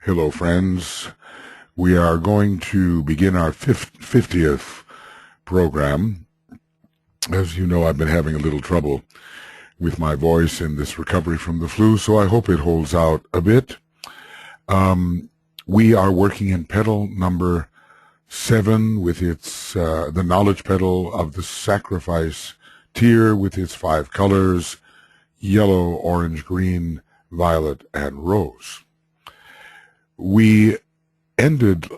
Hello, friends. We are going to begin our 50th program. As you know, I've been having a little trouble with my voice in this recovery from the flu, so I hope it holds out a bit. We are working in petal number 7 with its the knowledge petal of the sacrifice tier with its 5 colors: yellow, orange, green, violet, and rose. We ended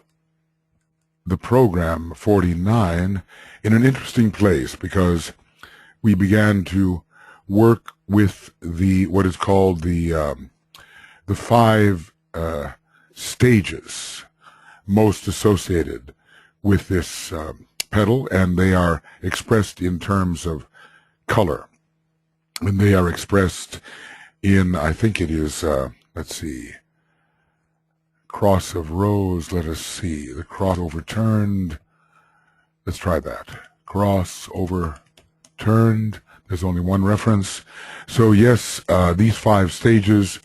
the program 49 in an interesting place because we began to work with what is called the 5 stages most associated with this petal, and they are expressed in terms of color, and they are expressed in, I think it is, let's see, cross of rose, let us see, the cross overturned, let's try that, cross overturned, there's only one reference. So yes, these 5 stages,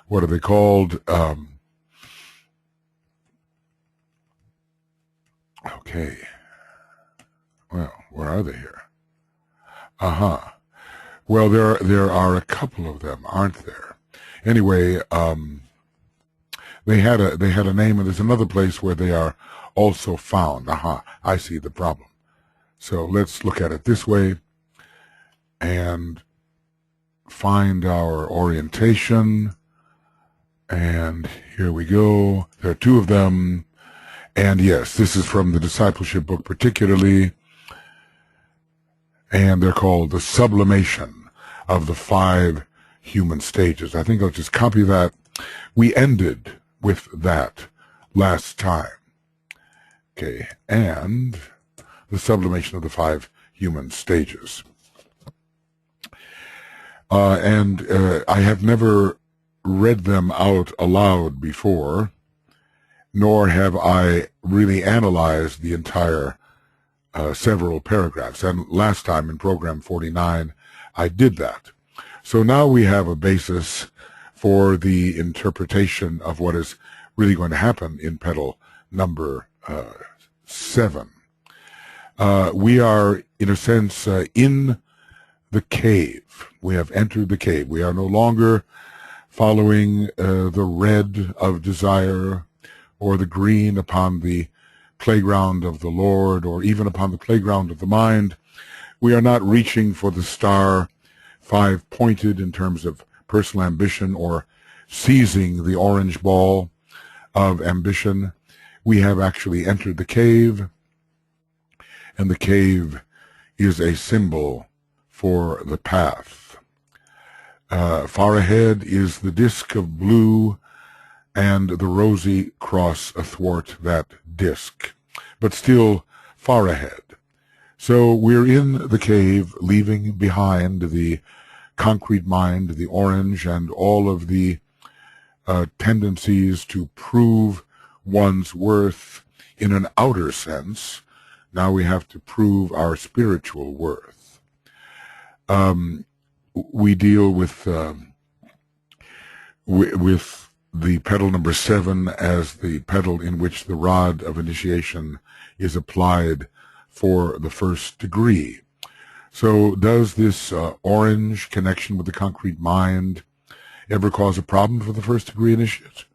what are they called? Okay, well, where are they here? Well, there are a couple of them, aren't there? Anyway, they had a name, and there's another place where they are also found. I see the problem. So let's look at it this way and find our orientation. And here we go. There are 2 of them. And yes, this is from the discipleship book particularly. And they're called the sublimation of the 5 human stages. I think I'll just copy that. We ended with that last time. Okay, and the sublimation of the 5 human stages. I have never read them out aloud before, nor have I really analyzed the entire several paragraphs. And last time in program 49, I did that. So now we have a basis for the interpretation of what is really going to happen in petal number 7. We are, in a sense, in the cave. We have entered the cave. We are no longer following the red of desire or the green upon the playground of the Lord, or even upon the playground of the mind. We are not reaching for the star 5-pointed in terms of personal ambition or seizing the orange ball of ambition. We have actually entered the cave, and the cave is a symbol for the path. Far ahead is the disk of blue and the rosy cross athwart that disk, but still far ahead. So we're in the cave, leaving behind the concrete mind, the orange, and all of the tendencies to prove one's worth in an outer sense. Now we have to prove our spiritual worth. We deal with the petal number 7 as the petal in which the rod of initiation is applied for the first degree. So does this orange connection with the concrete mind ever cause a problem for the first degree initiate?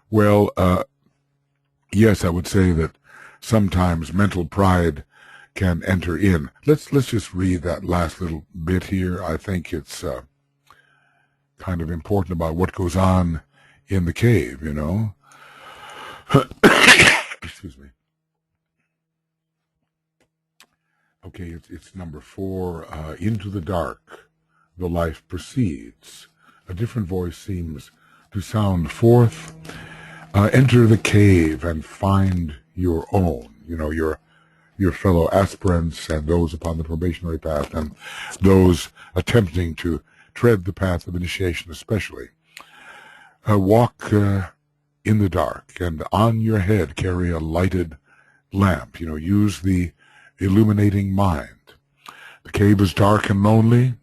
Well, yes, I would say that sometimes mental pride can enter in. Let's just read that last little bit here. I think it's kind of important about what goes on in the cave, you know. Excuse me. Okay, it's number 4. Into the dark, the life proceeds. A different voice seems to sound forth. Enter the cave and find your own, you know, your fellow aspirants and those upon the probationary path and those attempting to tread the path of initiation especially. Walk in the dark, and on your head carry a lighted lamp. You know, use the illuminating mind. The cave is dark and lonely,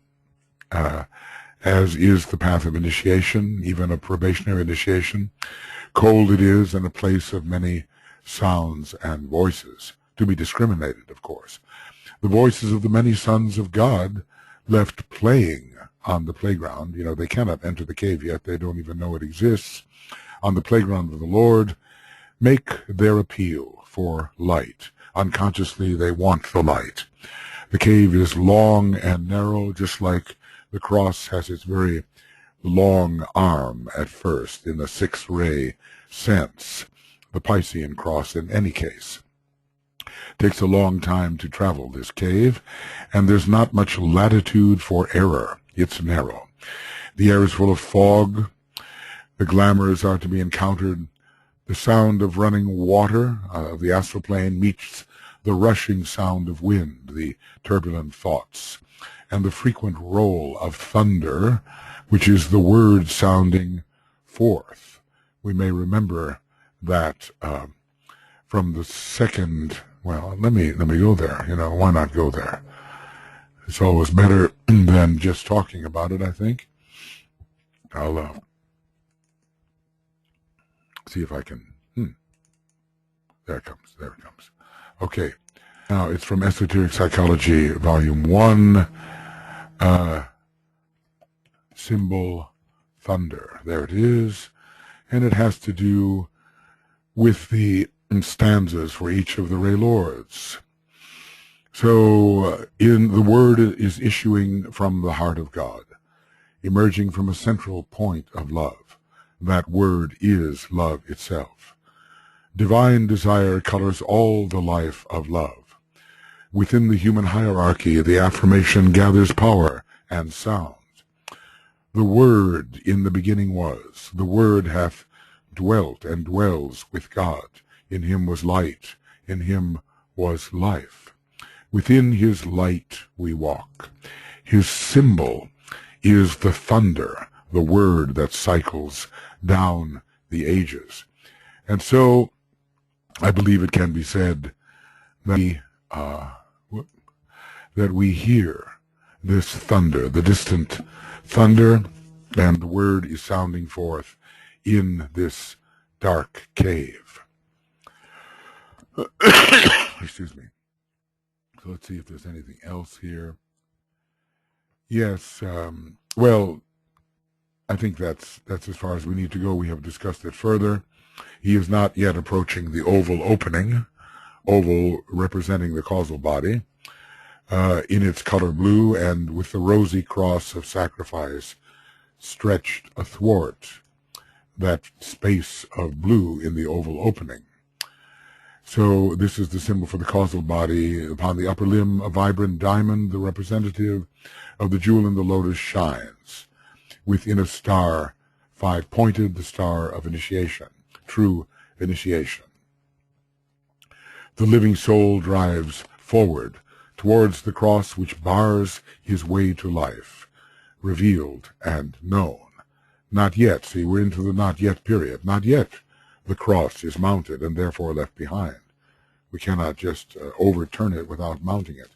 as is the path of initiation, even a probationary initiation. Cold it is, and a place of many sounds and voices, to be discriminated, of course. The voices of the many sons of God left playing on the playground. You know, they cannot enter the cave yet. They don't even know it exists. On the playground of the Lord, make their appeal for light. Unconsciously, they want the light. The cave is long and narrow, just like the cross has its very long arm at first, in the six-ray sense. The Piscean cross, in any case, takes a long time to travel this cave, and there's not much latitude for error. It's narrow. The air is full of fog. The glamours are to be encountered. The sound of running water of the astral plane meets the rushing sound of wind, the turbulent thoughts, and the frequent roll of thunder, which is the word sounding forth. We may remember that from the second. Well, let me go there. You know, why not go there? It's always better than just talking about it, I think. I'll see if I can. There it comes. There it comes. Okay. Now, it's from Esoteric Psychology, Volume 1, symbol thunder. There it is. And it has to do with the stanzas for each of the Ray Lords. So, the word is issuing from the heart of God, emerging from a central point of love. That word is love itself. Divine desire colors all the life of love. Within the human hierarchy, the affirmation gathers power and sound. The Word in the beginning was. The Word hath dwelt and dwells with God. In him was light. In him was life. Within his light we walk. His symbol is the thunder, the word that cycles down the ages. And so I believe it can be said that we hear this thunder, the distant thunder, and the word is sounding forth in this dark cave. Excuse me. So let's see if there's anything else here. Yes, well, I think that's as far as we need to go. We have discussed it further. He is not yet approaching the oval opening, oval representing the causal body, in its color blue and with the rosy cross of sacrifice stretched athwart that space of blue in the oval opening. So this is the symbol for the causal body. Upon the upper limb, a vibrant diamond, the representative of the jewel in the lotus, shines. Within a star, five-pointed, the star of initiation, true initiation. The living soul drives forward towards the cross which bars his way to life, revealed and known. Not yet. See, we're into the not yet period. Not yet. The cross is mounted and therefore left behind. We cannot just overturn it without mounting it.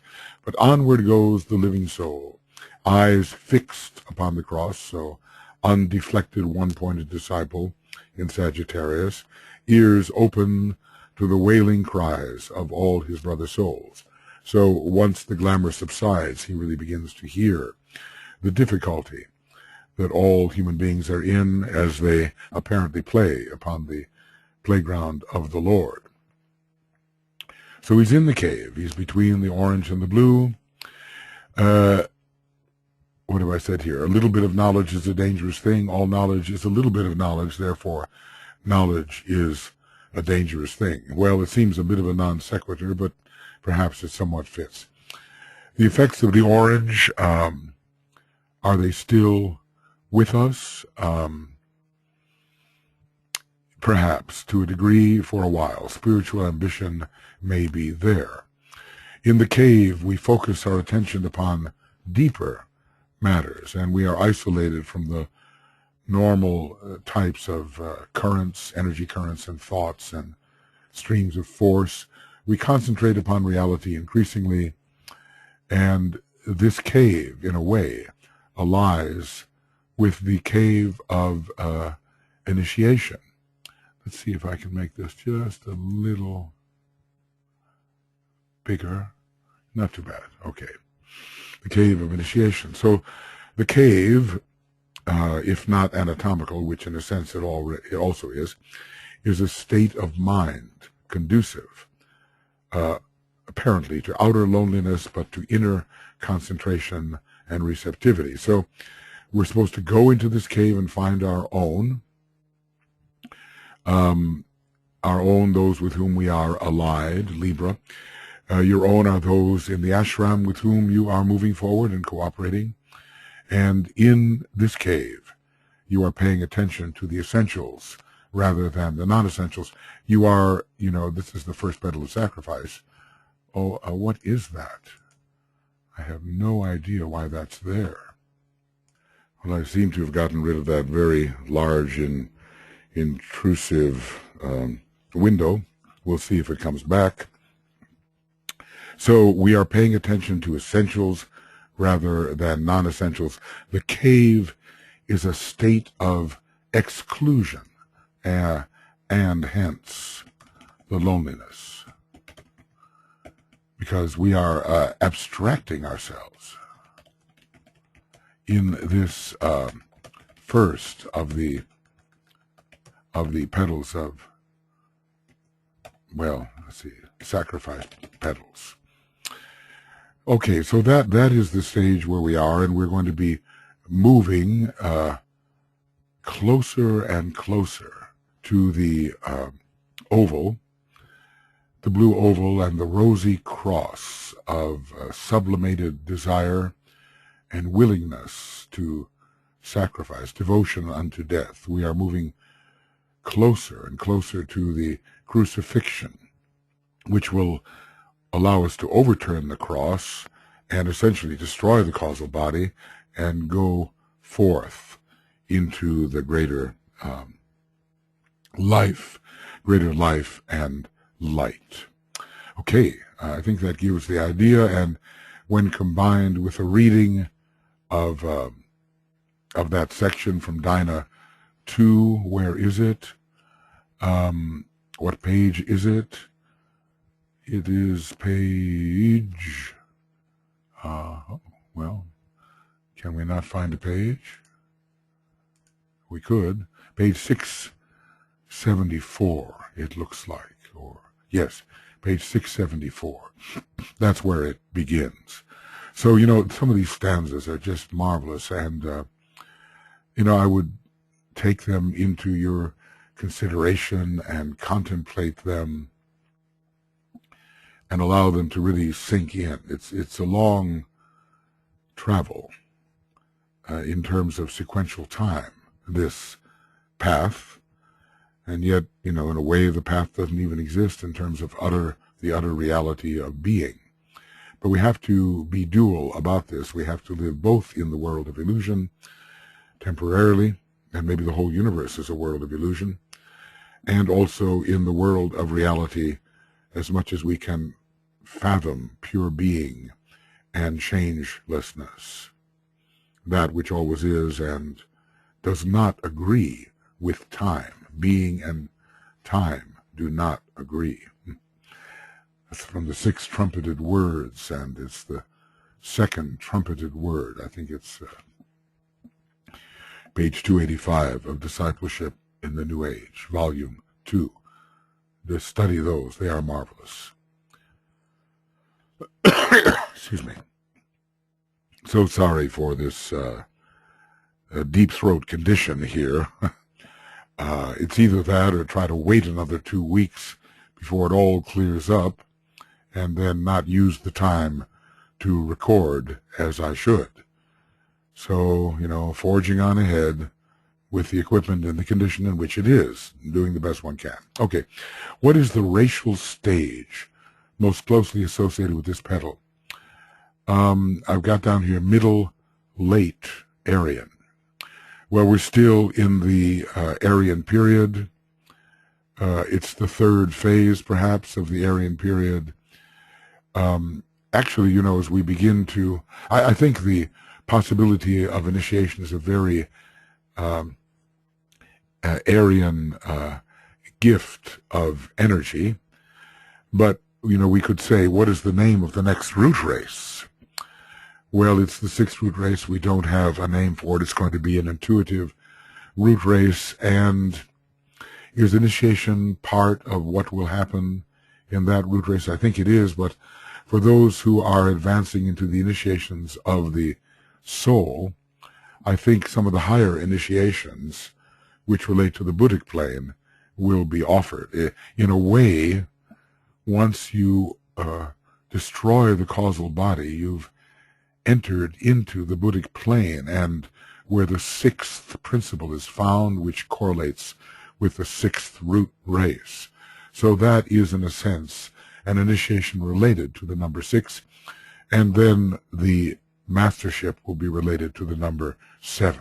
But onward goes the living soul, eyes fixed upon the cross, so undeflected one-pointed disciple in Sagittarius, ears open to the wailing cries of all his brother souls. So once the glamour subsides, he really begins to hear the difficulty that all human beings are in as they apparently play upon the playground of the Lord. So he's in the cave. He's between the orange and the blue. What have I said here? A little bit of knowledge is a dangerous thing. All knowledge is a little bit of knowledge. Therefore, knowledge is a dangerous thing. Well, it seems a bit of a non sequitur, but perhaps it somewhat fits. The effects of the orange, are they still with us? Perhaps, to a degree, for a while. Spiritual ambition may be there. In the cave, we focus our attention upon deeper matters, and we are isolated from the normal types of currents, energy currents, and thoughts, and streams of force. We concentrate upon reality increasingly, and this cave, in a way, allies with the cave of initiation, Let's see if I can make this just a little bigger. Not too bad. Okay. The cave of initiation. So the cave, if not anatomical, which in a sense it also is a state of mind conducive, apparently, to outer loneliness, but to inner concentration and receptivity. So we're supposed to go into this cave and find our own, those with whom we are allied, Libra. Your own are those in the ashram with whom you are moving forward and cooperating. And in this cave, you are paying attention to the essentials rather than the non-essentials. You are, this is the first petal of sacrifice. Oh, what is that? I have no idea why that's there. Well, I seem to have gotten rid of that very large and intrusive window. We'll see if it comes back. So we are paying attention to essentials rather than non-essentials. The cave is a state of exclusion, and hence the loneliness, because we are abstracting ourselves in this first of the petals of, sacrifice petals. Okay, so that is the stage where we are, and we're going to be moving closer and closer to the oval, the blue oval, and the rosy cross of sublimated desire and willingness to sacrifice, devotion unto death. We are moving closer and closer to the crucifixion, which will allow us to overturn the cross and essentially destroy the causal body and go forth into the greater life and light. Okay, I think that gives the idea, and when combined with a reading of that section from Dinah 2, where is it? What page is it? It is page, can we not find a page? We could. Page 674, it looks like. Or yes, page 674. That's where it begins. So, some of these stanzas are just marvelous, and, I would take them into your consideration and contemplate them and allow them to really sink in. It's a long travel in terms of sequential time, this path, and yet, in a way, the path doesn't even exist in terms of the utter reality of being. But we have to be dual about this. We have to live both in the world of illusion, temporarily, and maybe the whole universe is a world of illusion, and also in the world of reality, as much as we can fathom pure being and changelessness, that which always is and does not agree with time. Being and time do not agree. That's from the 6 trumpeted words, and it's the 2nd trumpeted word. I think it's page 285 of Discipleship in the New Age, volume 2. Just study those. They are marvelous. Excuse me. So sorry for this deep throat condition here. It's either that or try to wait another 2 weeks before it all clears up, and then not use the time to record as I should. So, forging on ahead with the equipment and the condition in which it is, doing the best one can. Okay, what is the racial stage most closely associated with this petal? I've got down here middle, late Aryan. Well, we're still in the Aryan period. It's the 3rd phase, perhaps, of the Aryan period. Actually, as we begin to, I think the possibility of initiation is a very Aryan gift of energy. But, we could say, what is the name of the next root race? Well, it's the sixth root race. We don't have a name for it. It's going to be an intuitive root race. And is initiation part of what will happen in that root race? I think it is, but for those who are advancing into the initiations of the soul, I think some of the higher initiations which relate to the Buddhic plane will be offered. In a way, once you destroy the causal body, you've entered into the Buddhic plane, and where the sixth principle is found, which correlates with the sixth root race. So that is, in a sense, an initiation related to the number 6, and then the mastership will be related to the number 7.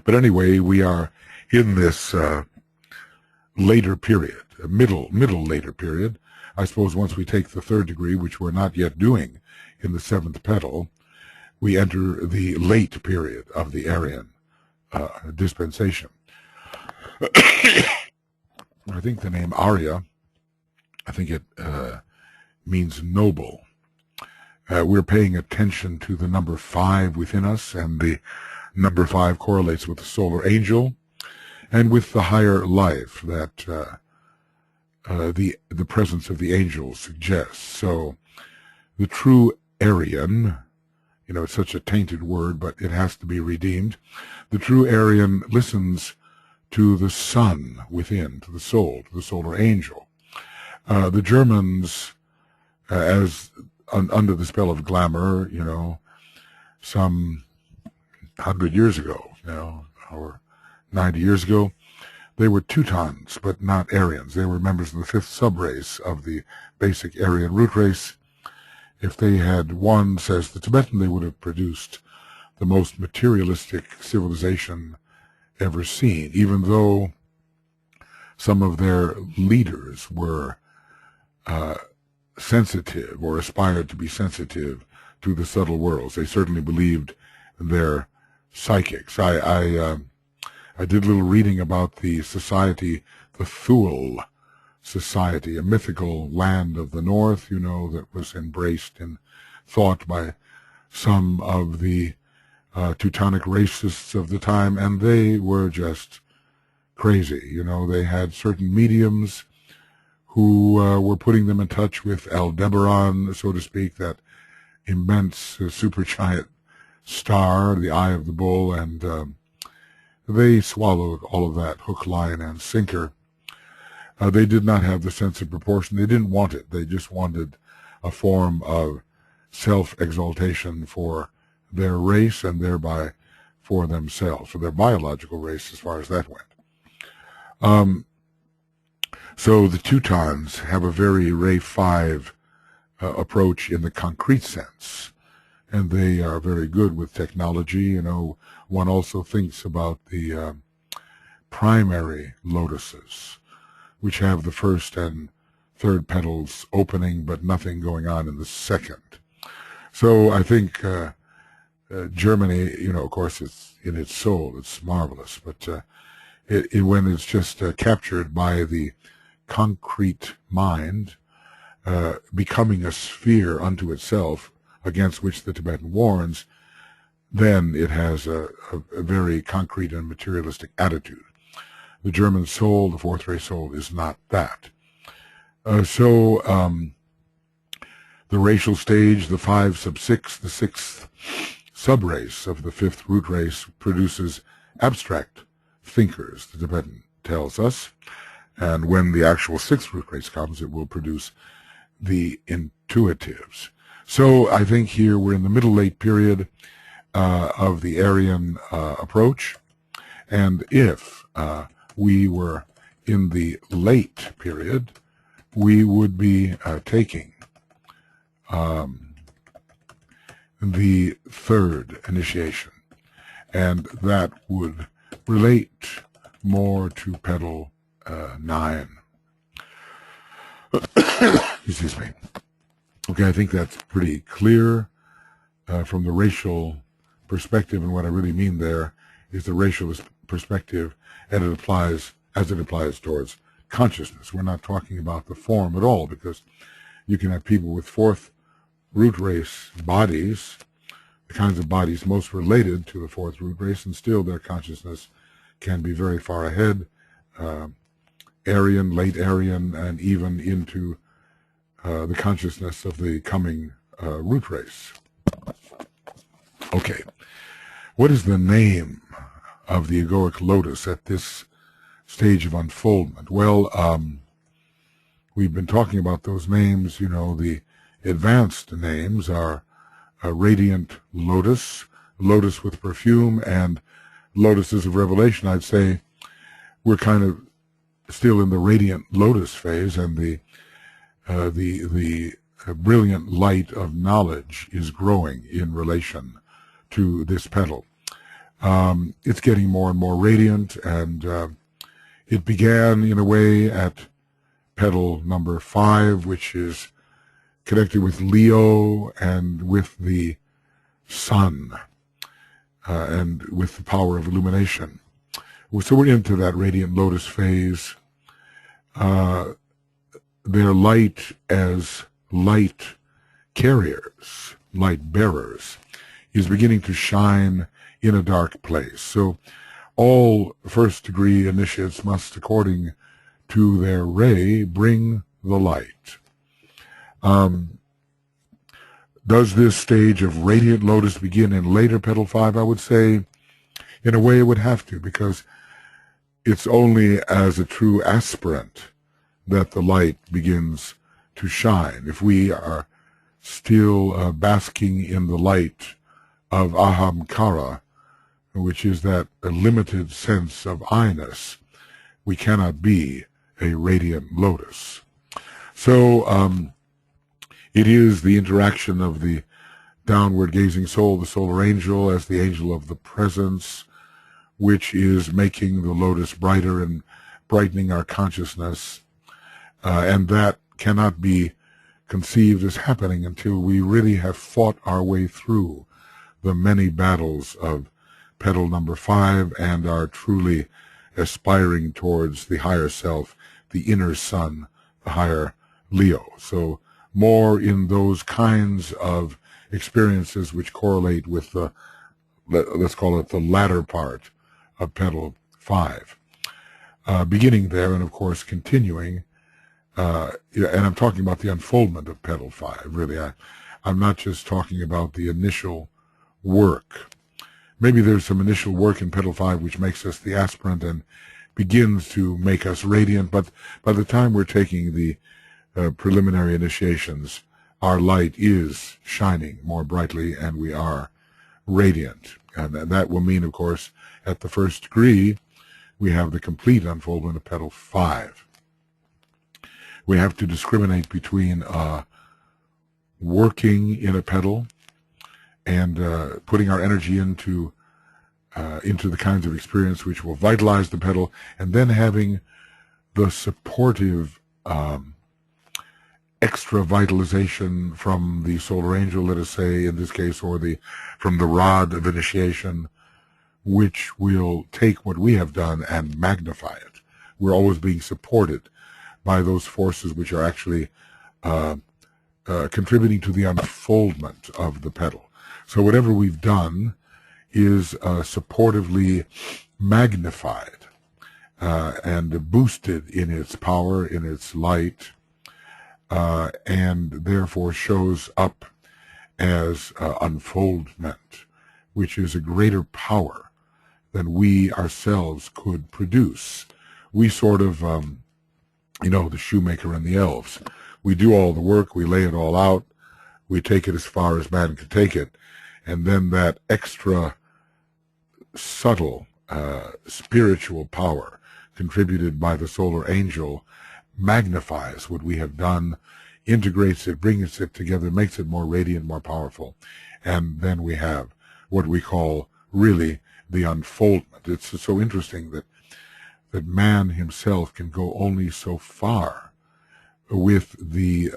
But anyway, we are in this later period, a middle later period. I suppose once we take the third degree, which we're not yet doing in the seventh petal, we enter the late period of the Aryan dispensation. I think the name Arya, I think it means noble. We're paying attention to the number 5 within us, and the number 5 correlates with the solar angel and with the higher life that the presence of the angels suggests. So the true Aryan, it's such a tainted word, but it has to be redeemed. The true Aryan listens to the sun within, to the soul, to the solar angel. The Germans, under the spell of glamour, some 100 years ago, or 90 years ago, they were Teutons, but not Aryans. They were members of the fifth subrace of the basic Aryan root race. If they had won, says the Tibetan, they would have produced the most materialistic civilization ever seen, even though some of their leaders were sensitive or aspired to be sensitive to the subtle worlds. They certainly believed they're psychics. I did a little reading about the society, the Thule Society, a mythical land of the north, that was embraced in thought by some of the Teutonic racists of the time, and they were just crazy. They had certain mediums who were putting them in touch with Aldebaran, so to speak, that immense supergiant star, the Eye of the Bull, and they swallowed all of that hook, line, and sinker. They did not have the sense of proportion. They didn't want it. They just wanted a form of self-exaltation for their race and thereby for themselves, for their biological race as far as that went. So the Teutons have a very Ray 5 approach in the concrete sense, and they are very good with technology. One also thinks about the primary lotuses, which have the first and third petals opening, but nothing going on in the second. So I think Germany, of course, it's in its soul, it's marvelous, but when it's just captured by the concrete mind, becoming a sphere unto itself, against which the Tibetan warns, then it has a very concrete and materialistic attitude. The German soul, the fourth ray soul, is not that. The racial stage, the 5 sub 6, the 6th subrace of the 5th root race, produces abstract thinkers, the Tibetan tells us. And when the actual 6th root race comes, it will produce the intuitives. So I think here we're in the middle late period of the Aryan approach. And if we were in the late period, we would be taking the third initiation. And that would relate more to petal 9. Excuse me. Okay, I think that's pretty clear from the racial perspective, and what I really mean there is the racial perspective, and it applies as it applies towards consciousness. We're not talking about the form at all, because you can have people with fourth root race bodies, the kinds of bodies most related to the fourth root race, and still their consciousness can be very far ahead, Aryan, late Aryan, and even into the consciousness of the coming root race. Okay, what is the name of the egoic lotus at this stage of unfoldment? Well, we've been talking about those names. You know, the advanced names are radiant lotus, lotus with perfume, and lotuses of revelation. I'd say we're kind of still in the radiant lotus phase, and the brilliant light of knowledge is growing in relation to this petal. It's getting more and more radiant, and it began in a way at petal number 5, which is connected with Leo and with the sun, and with the power of illumination. So we're into that radiant lotus phase. They're light as light carriers, light bearers, is beginning to shine in a dark place. So all first-degree initiates must, according to their ray, bring the light. Does this stage of radiant lotus begin in later petal 5? I would say, in a way, it would have to, because it's only as a true aspirant that the light begins to shine. If we are still basking in the light of ahamkara, which is that limited sense of I-ness, we cannot be a radiant lotus. So it is the interaction of the downward gazing soul, the solar angel, as the angel of the presence, which is making the lotus brighter and brightening our consciousness. And that cannot be conceived as happening until we really have fought our way through the many battles of petal number 5 and are truly aspiring towards the higher self, the inner sun, the higher Leo. So more in those kinds of experiences which correlate with the, let's call it the latter part of petal 5. Beginning there and, of course, continuing. And I'm talking about the unfoldment of petal 5, really. I'm not just talking about the initial work. Maybe there's some initial work in petal 5 which makes us the aspirant and begins to make us radiant, but by the time we're taking the preliminary initiations, our light is shining more brightly and we are radiant. And that will mean, of course, at the first degree, we have the complete unfoldment of petal 5. We have to discriminate between working in a petal and putting our energy into the kinds of experience which will vitalize the petal, and then having the supportive extra vitalization from the solar angel, let us say, in this case, or from the rod of initiation, which will take what we have done and magnify it. We're always being supported by those forces which are actually contributing to the unfoldment of the petal. So whatever we've done is supportively magnified and boosted in its power, in its light, and therefore shows up as unfoldment, which is a greater power than we ourselves could produce. We sort of, the shoemaker and the elves. We do all the work, we lay it all out, we take it as far as man can take it, and then that extra subtle spiritual power contributed by the solar angel magnifies what we have done, integrates it, brings it together, makes it more radiant, more powerful, and then we have what we call really the unfoldment. It's so interesting that man himself can go only so far with the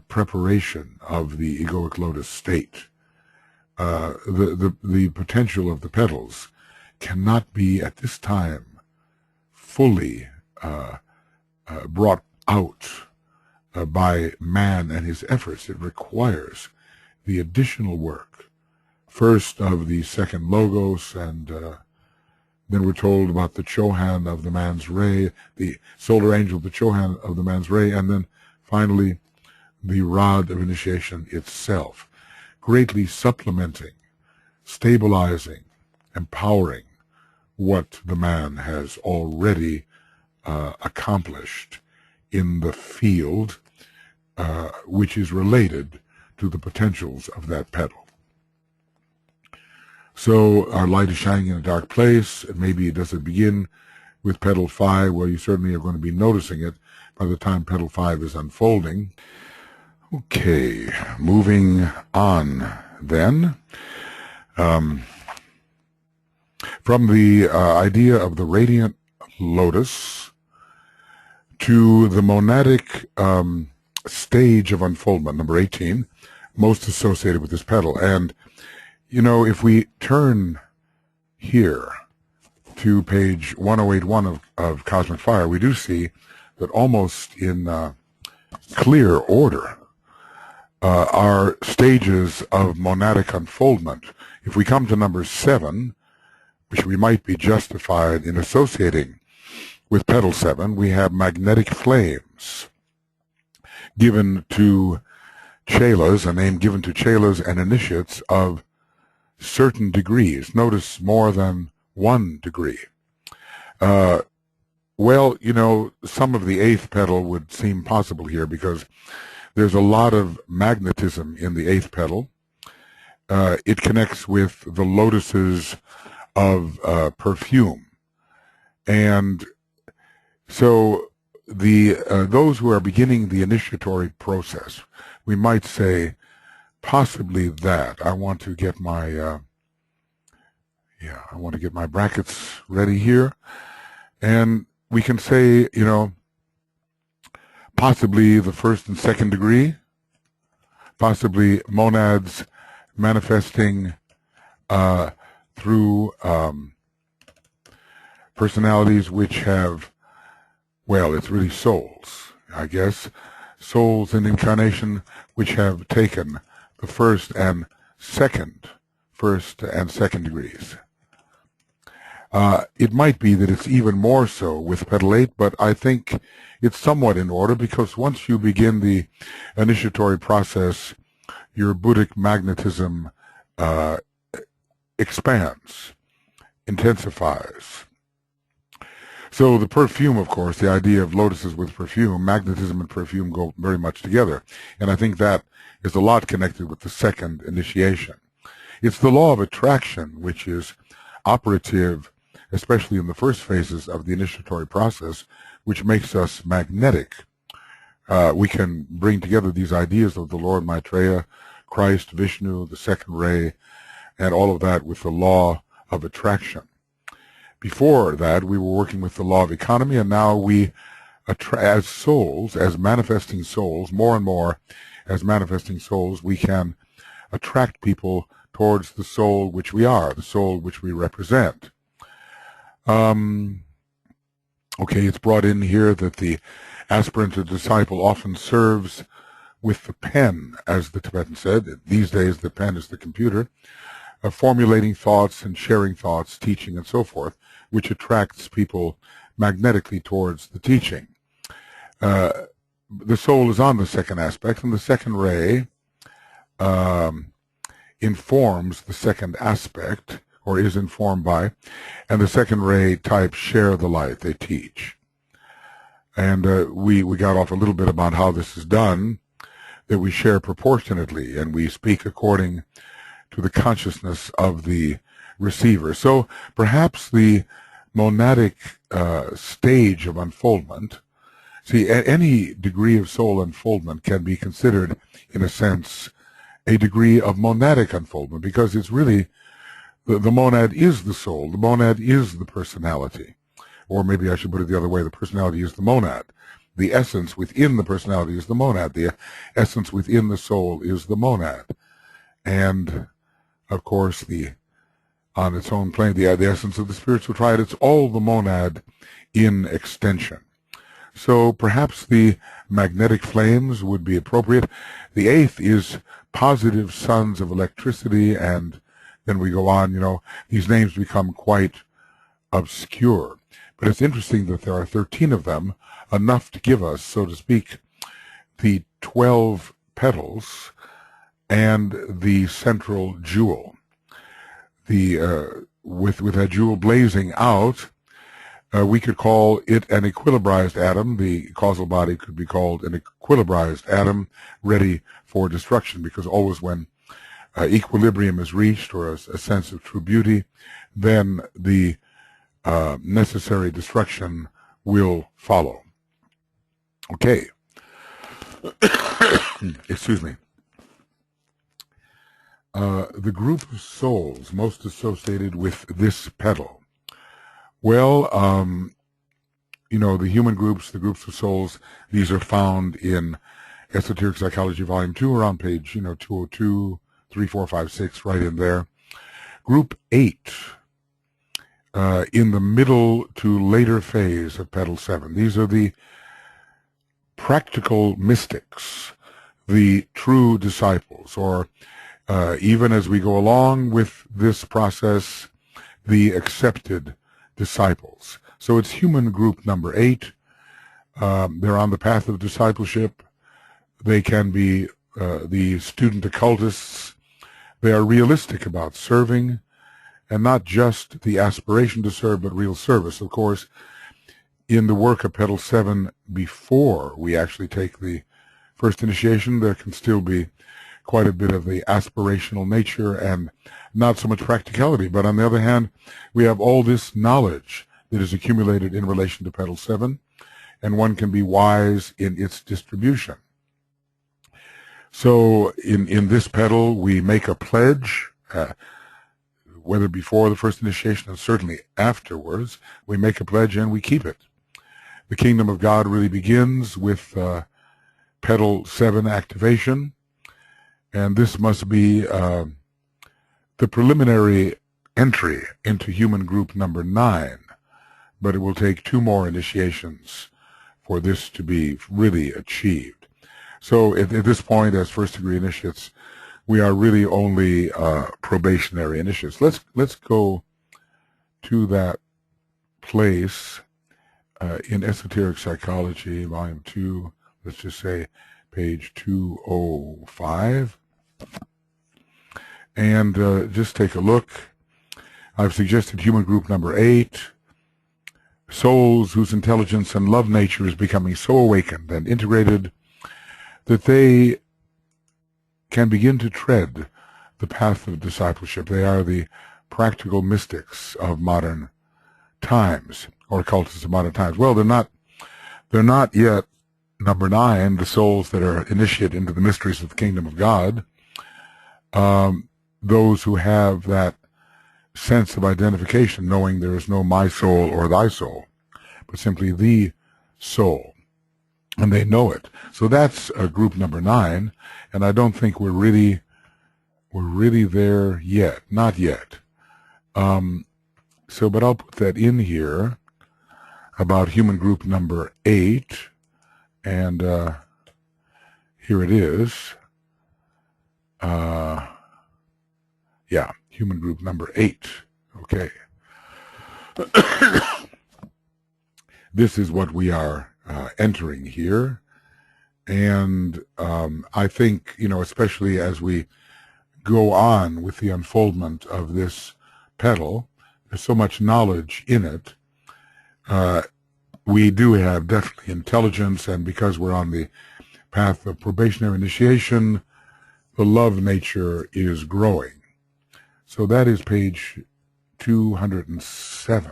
preparation of the egoic lotus state. The potential of the petals cannot be at this time fully brought out by man and his efforts. It requires the additional work, first of the second logos, and then we're told about the Chohan of the man's ray, the solar angel, the Chohan of the man's ray, and then finally the rod of initiation itself, greatly supplementing, stabilizing, empowering what the man has already accomplished in the field, which is related to the potentials of that petal. So our light is shining in a dark place, and maybe it doesn't begin with petal 5. Well, you certainly are going to be noticing it by the time petal 5 is unfolding. Okay, moving on then. From the idea of the radiant lotus to the monadic stage of unfoldment, number 18, most associated with this petal. And, you know, if we turn here to page 1081 of Cosmic Fire, we do see that almost in clear order are stages of monadic unfoldment. If we come to number 7, which we might be justified in associating with petal 7, we have magnetic flames given to chelas, a name given to chelas and initiates of certain degrees. Notice more than 1 degree. Well, you know, some of the 8th petal would seem possible here because there's a lot of magnetism in the 8th petal. It connects with the lotuses of perfume. And so the those who are beginning the initiatory process, we might say possibly that. I want to get my I want to get my brackets ready here, and we can say, you know, possibly the 1st and 2nd degree, possibly monads manifesting through personalities which have, well, it's really souls, I guess, souls in incarnation which have taken the 1st and 2nd degrees. It might be that it's even more so with petal 8, but I think it's somewhat in order, because once you begin the initiatory process, your Buddhic magnetism expands, intensifies. So the perfume, of course, the idea of lotuses with perfume, magnetism and perfume go very much together. And I think that is a lot connected with the 2nd initiation. It's the law of attraction which is operative, especially in the first phases of the initiatory process, which makes us magnetic. We can bring together these ideas of the Lord Maitreya, Christ, Vishnu, the 2nd ray, and all of that with the law of attraction. Before that, we were working with the law of economy, and now we, as souls, as manifesting souls, more and more as manifesting souls, we can attract people towards the soul which we are, the soul which we represent. Okay, it's brought in here that the aspirant or disciple often serves with the pen, as the Tibetan said. These days, the pen is the computer, formulating thoughts and sharing thoughts, teaching, and so forth, which attracts people magnetically towards the teaching. The soul is on the 2nd aspect, and the 2nd ray informs the 2nd aspect, or is informed by, and the 2nd ray types share the light, they teach. And we got off a little bit about how this is done, that we share proportionately, and we speak according to the consciousness of the receiver. So perhaps the monadic stage of unfoldment, see, at any degree of soul unfoldment can be considered, in a sense, a degree of monadic unfoldment, because it's really, the monad is the soul, the monad is the personality. Or maybe I should put it the other way, the personality is the monad. The essence within the personality is the monad. The essence within the soul is the monad. And, of course, on its own plane, the essence of the spiritual triad, it's all the monad in extension. So perhaps the magnetic flames would be appropriate. The 8th is positive sons of electricity, and then we go on, these names become quite obscure. But it's interesting that there are 13 of them, enough to give us, so to speak, the 12 petals and the central jewel. With that jewel blazing out, we could call it an equilibrized atom. The causal body could be called an equilibrized atom ready for destruction, because always when equilibrium is reached, or a sense of true beauty, then the necessary destruction will follow. Okay. Excuse me. The group of souls most associated with this petal. Well, the human groups, the groups of souls, these are found in Esoteric Psychology Volume 2, around page, 202, 3, 4, 5, 6, right in there. Group 8, in the middle to later phase of Petal 7. These are the practical mystics, the true disciples, or even as we go along with this process, the accepted disciples. So it's human group number 8. They're on the path of discipleship. They can be the student occultists. They are realistic about serving, and not just the aspiration to serve, but real service. Of course, in the work of Petal 7, before we actually take the first initiation, there can still be quite a bit of the aspirational nature and not so much practicality. But on the other hand, we have all this knowledge that is accumulated in relation to Petal 7, and one can be wise in its distribution. So in this petal, we make a pledge, whether before the first initiation and certainly afterwards, we make a pledge and we keep it. The kingdom of God really begins with Petal 7 activation, and this must be the preliminary entry into human group number 9, but it will take 2 more initiations for this to be really achieved. So at this point, as first-degree initiates, we are really only probationary initiates. Let's go to that place in Esoteric Psychology, Volume 2, let's just say page 205. And just take a look. I've suggested human group number 8, souls whose intelligence and love nature is becoming so awakened and integrated that they can begin to tread the path of discipleship. They are the practical mystics of modern times, or occultists of modern times. Well, they're not yet number 9, the souls that are initiated into the mysteries of the kingdom of God. Those who have that sense of identification, knowing there is no my soul or thy soul, but simply the soul, and they know it. So that's group number 9, and I don't think we're really there yet, not yet. But I'll put that in here about human group number 8, and here it is. Yeah, human group number 8. Okay. This is what we are entering here. And I think, especially as we go on with the unfoldment of this petal, there's so much knowledge in it. We do have definitely intelligence, and because we're on the path of probationary initiation, the love nature is growing. So that is page 207.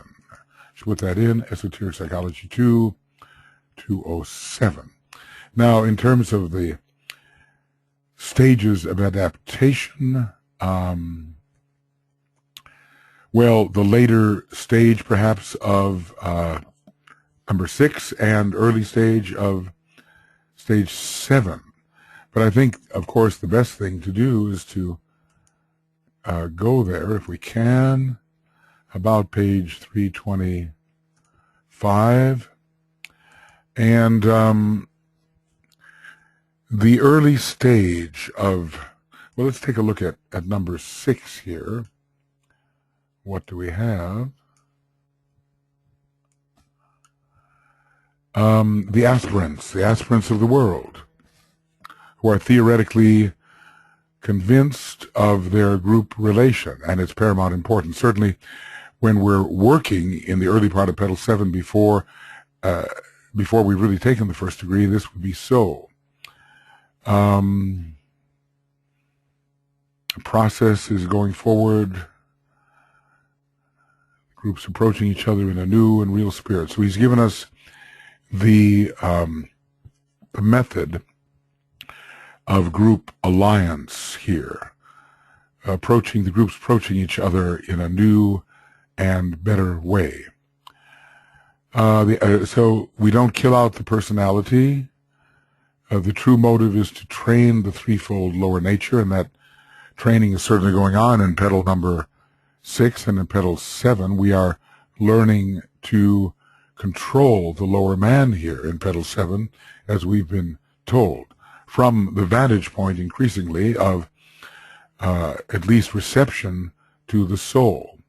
Should put that in, Esoteric Psychology 2, 207. Now, in terms of the stages of adaptation, well, the later stage, perhaps, of number 6 and early stage of stage 7. But I think, of course, the best thing to do is to go there, if we can, about page 325, And the early stage of, well, let's take a look at number 6 here. What do we have? The aspirants of the world, who are theoretically convinced of their group relation and its paramount importance. Certainly, when we're working in the early part of Petal 7 before we've really taken the first degree, this would be so. The process is going forward, groups approaching each other in a new and real spirit. So he's given us the method of group alliance here, the groups approaching each other in a new and better way. So we don't kill out the personality. The true motive is to train the threefold lower nature, and that training is certainly going on in petal number 6, and in petal 7 we are learning to control the lower man here in petal 7, as we've been told, from the vantage point increasingly of at least reception to the soul.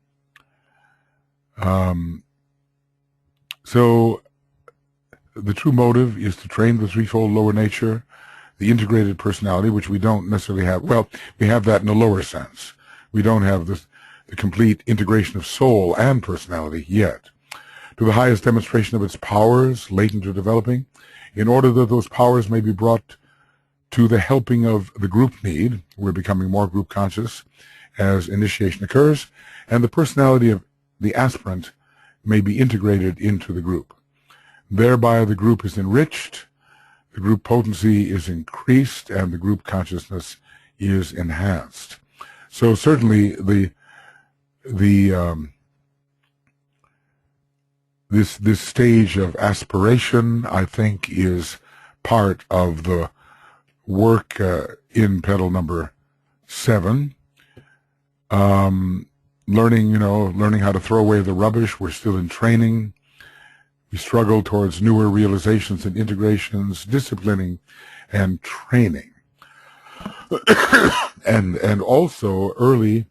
So the true motive is to train the threefold lower nature, the integrated personality, which we don't necessarily have. Well, we have that in a lower sense. We don't have the complete integration of soul and personality yet. To the highest demonstration of its powers, latent or developing, in order that those powers may be brought to the helping of the group need. We're becoming more group conscious as initiation occurs, and the personality of the aspirant may be integrated into the group. Thereby the group is enriched, the group potency is increased, and the group consciousness is enhanced. So certainly this stage of aspiration, I think, is part of the work in petal number 7. Learning how to throw away the rubbish. We're still in training. We struggle towards newer realizations and integrations, disciplining and training. and also early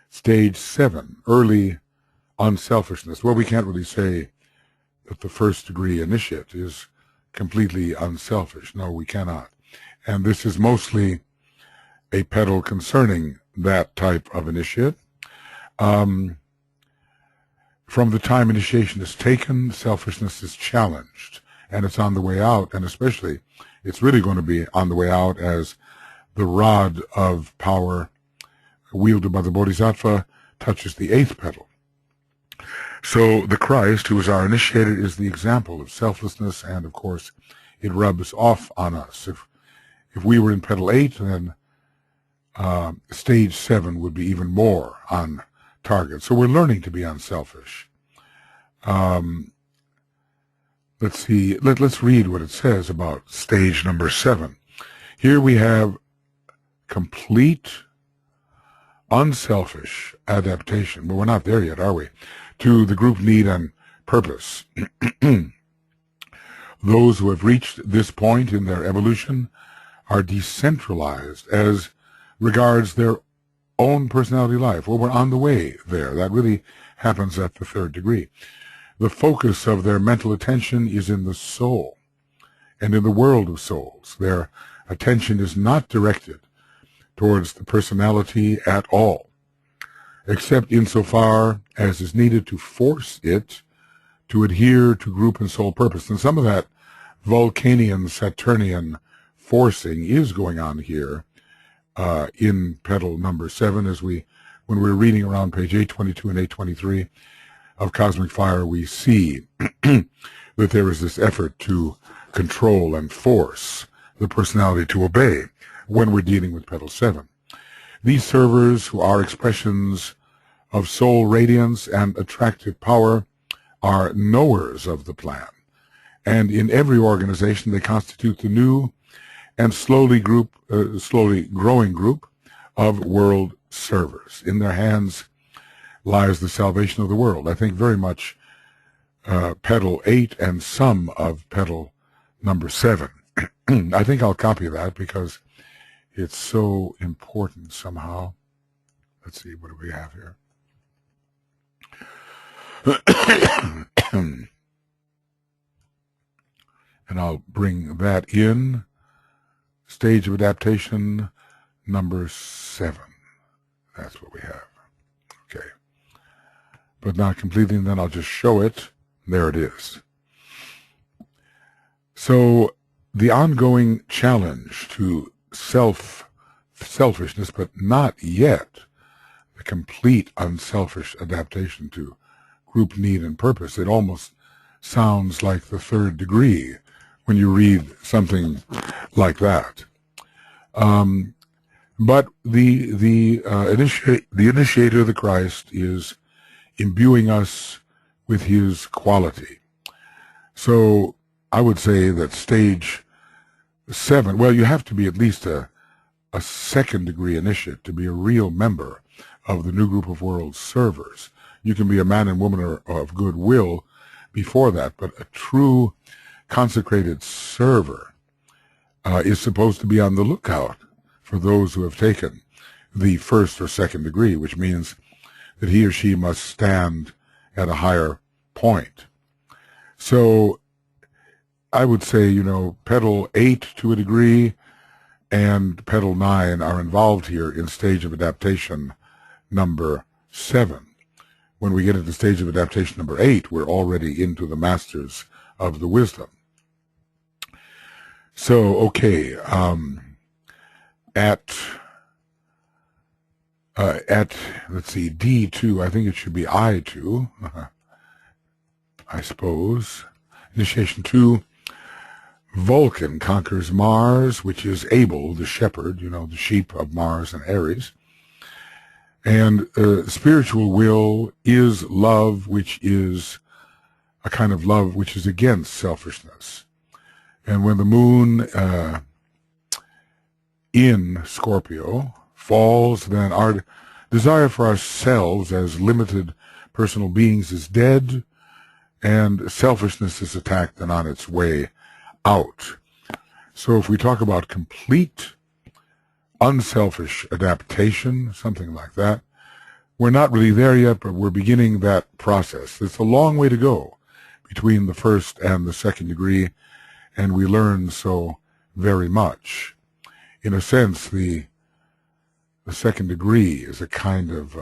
stage 7, early unselfishness. Well, we can't really say that the first degree initiate is completely unselfish. No, we cannot. And this is mostly a petal concerning that type of initiate. From the time initiation is taken, selfishness is challenged, and it's on the way out, and especially it's really going to be on the way out as the rod of power wielded by the Bodhisattva touches the 8th petal. So the Christ, who is our initiator, is the example of selflessness, and of course it rubs off on us. If we were in petal 8, then stage 7 would be even more on target. So we're learning to be unselfish. Let's see. Let's read what it says about stage number 7. Here we have complete unselfish adaptation. But we're not there yet, are we? To the group need and purpose. Those who have reached this point in their evolution are decentralized as regards their own personality life. Well, we're on the way there. That really happens at the 3rd degree. The focus of their mental attention is in the soul and in the world of souls. Their attention is not directed towards the personality at all, except insofar as is needed to force it to adhere to group and soul purpose. And some of that Vulcanian, Saturnian forcing is going on here in petal number 7, when we're reading around page 822 and 823 of Cosmic Fire, we see that there is this effort to control and force the personality to obey when we're dealing with petal 7. These servers, who are expressions of soul radiance and attractive power, are knowers of the plan, and in every organization they constitute the new and slowly growing group of world servers. In their hands lies the salvation of the world. I think very much petal 8 and some of petal number 7. I think I'll copy that because it's so important somehow. Let's see, what do we have here? And I'll bring that in. Stage of adaptation number 7. That's what we have. Okay. But not completely, then I'll just show it. There it is. So the ongoing challenge to selfishness, but not yet the complete unselfish adaptation to group need and purpose. It almost sounds like the third degree when you read something like that. But the initiator of the Christ is imbuing us with his quality. So I would say that stage 7, well, you have to be at least a second degree initiate to be a real member of the new group of world servers. You can be a man and woman of goodwill before that, but a true consecrated server is supposed to be on the lookout for those who have taken the first or second degree, which means that he or she must stand at a higher point. So I would say, petal 8 to a degree and petal 9 are involved here in stage of adaptation number 7. When we get into stage of adaptation number 8, we're already into the masters of the wisdom. So, okay, at let's see, D2, I think it should be I2, I suppose. Initiation 2, Vulcan conquers Mars, which is Abel, the shepherd, the sheep of Mars and Aries. And spiritual will is love, which is a kind of love which is against selfishness. And when the moon in Scorpio falls, then our desire for ourselves as limited personal beings is dead, and selfishness is attacked and on its way out. So if we talk about complete unselfish adaptation, something like that, we're not really there yet, but we're beginning that process. It's a long way to go between the first and the second degree, and we learn so very much. In a sense, the second degree is a kind of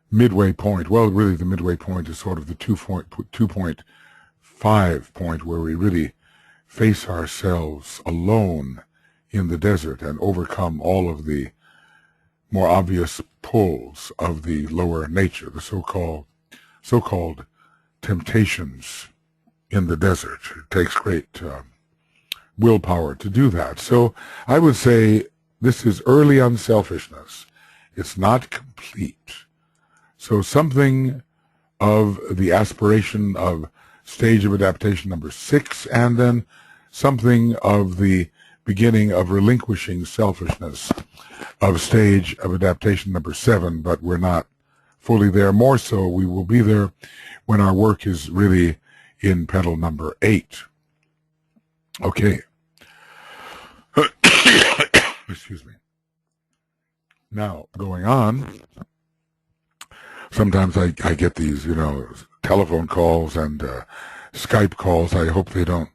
midway point. Well, really the midway point is sort of the 2.5 point where we really face ourselves alone in the desert and overcome all of the more obvious pulls of the lower nature, the so-called temptations in the desert. It takes great willpower to do that. So I would say this is early unselfishness. It's not complete. So something of the aspiration of stage of adaptation number 6, and then something of the beginning of relinquishing selfishness of stage of adaptation number 7, but we're not fully there. More so, we will be there when our work is really in petal number 8. Okay. Excuse me. Now, going on, sometimes I get these, telephone calls and Skype calls. I hope they don't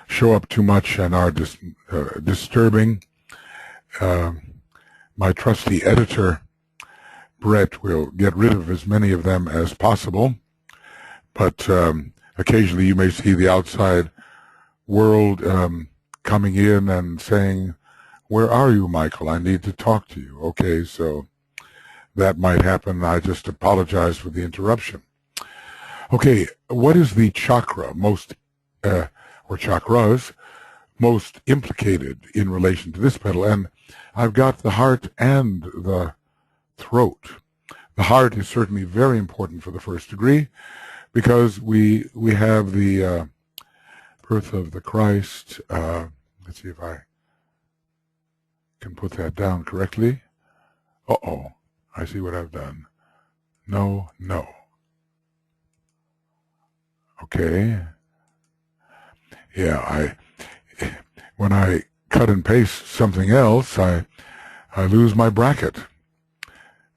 show up too much and are disturbing. My trusty editor, Brett, will get rid of as many of them as possible, but occasionally you may see the outside world coming in and saying, "Where are you, Michael? I need to talk to you." Okay, so that might happen. I just apologize for the interruption. Okay, what is the chakra or chakras most implicated in relation to this petal? And I've got the heart and the throat. The heart is certainly very important for the first degree because we have the birth of the Christ. Let's see if I can put that down correctly. Uh-oh, I see what I've done. No. Okay. Yeah, when I cut and paste something else, I lose my bracket.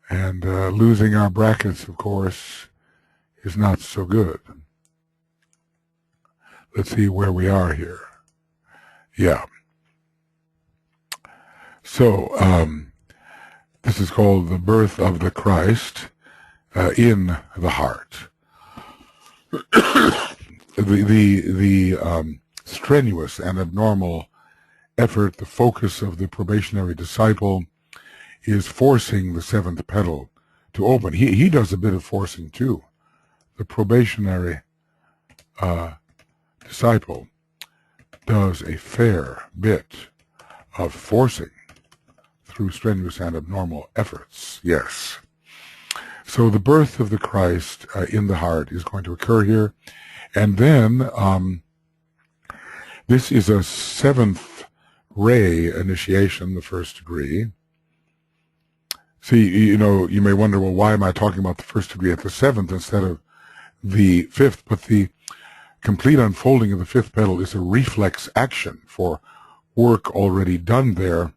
And losing our brackets, of course, is not so good. Let's see where we are here. Yeah. So, this is called the birth of the Christ in the heart. the strenuous and abnormal effort, the focus of the probationary disciple, is forcing the seventh petal to open. He does a bit of forcing too. The probationary disciple does a fair bit of forcing through strenuous and abnormal efforts. Yes. So the birth of the Christ in the heart is going to occur here. And then this is a seventh ray initiation, the first degree. See, you may wonder, well, why am I talking about the first degree at the seventh instead of the fifth? But the complete unfolding of the fifth petal is a reflex action for work already done there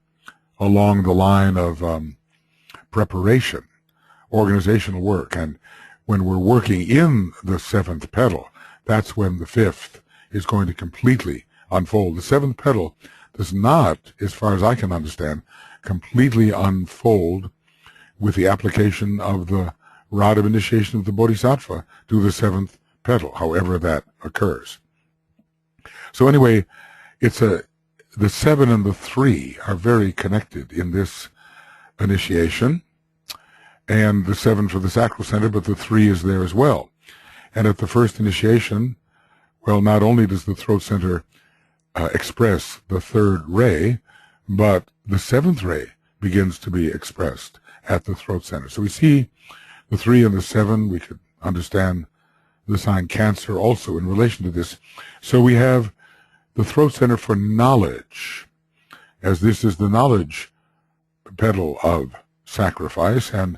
along the line of preparation, organizational work. And when we're working in the seventh petal, that's when the fifth is going to completely unfold. The seventh petal does not, as far as I can understand, completely unfold with the application of the rod of initiation of the Bodhisattva to the seventh petal, however that occurs. So anyway, the 7 and the 3 are very connected in this initiation, and the 7 for the sacral center, but the 3 is there as well. And at the first initiation, well, not only does the throat center express the third ray, but the 7th ray begins to be expressed at the throat center. So we see the 3 and the 7. We could understand the sign Cancer also in relation to this. So we have the throat center for knowledge, as this is the knowledge petal of sacrifice, and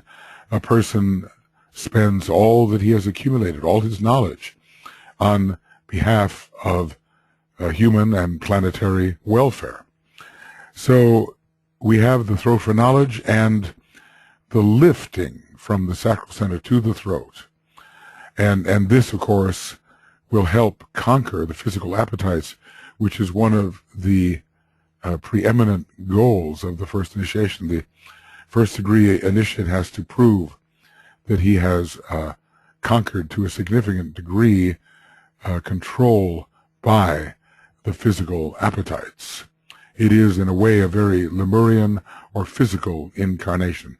a person spends all that he has accumulated, all his knowledge, on behalf of human and planetary welfare. So we have the throat for knowledge and the lifting from the sacral center to the throat. And this, of course, will help conquer the physical appetites, which is one of the preeminent goals of the first initiation. The first degree initiate has to prove that he has conquered to a significant degree control by the physical appetites. It is, in a way, a very Lemurian or physical incarnation,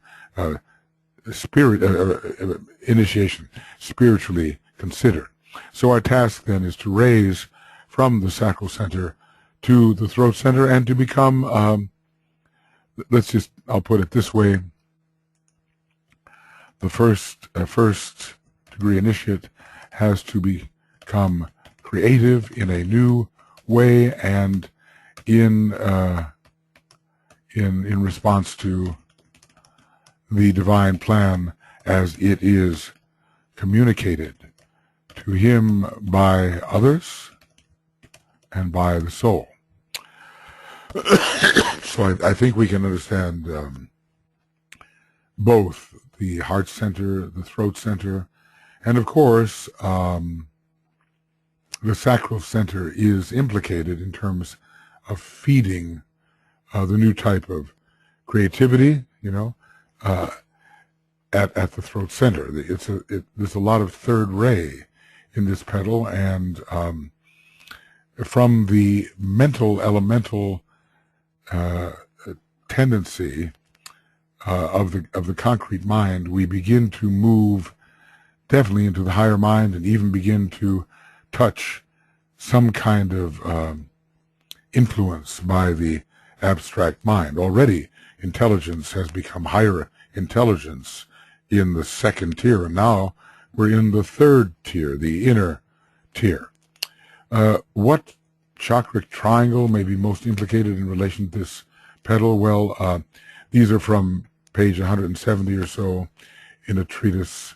initiation, spiritually considered. So our task then is to raise from the sacral center to the throat center and to become, I'll put it this way, the first degree initiate has to become creative in a new way and in response to the divine plan as it is communicated to him by others and by the soul. So I think we can understand both the heart center, the throat center, and of course the sacral center is implicated in terms of feeding the new type of creativity, at the throat center. There's a lot of third ray in this petal, and from the mental elemental tendency of the concrete mind, we begin to move definitely into the higher mind and even begin to touch some kind of influence by the abstract mind. Already intelligence has become higher intelligence in the second tier, and now we're in the third tier, the inner tier. What chakric triangle may be most implicated in relation to this petal? Well, these are from page 170 or so in a treatise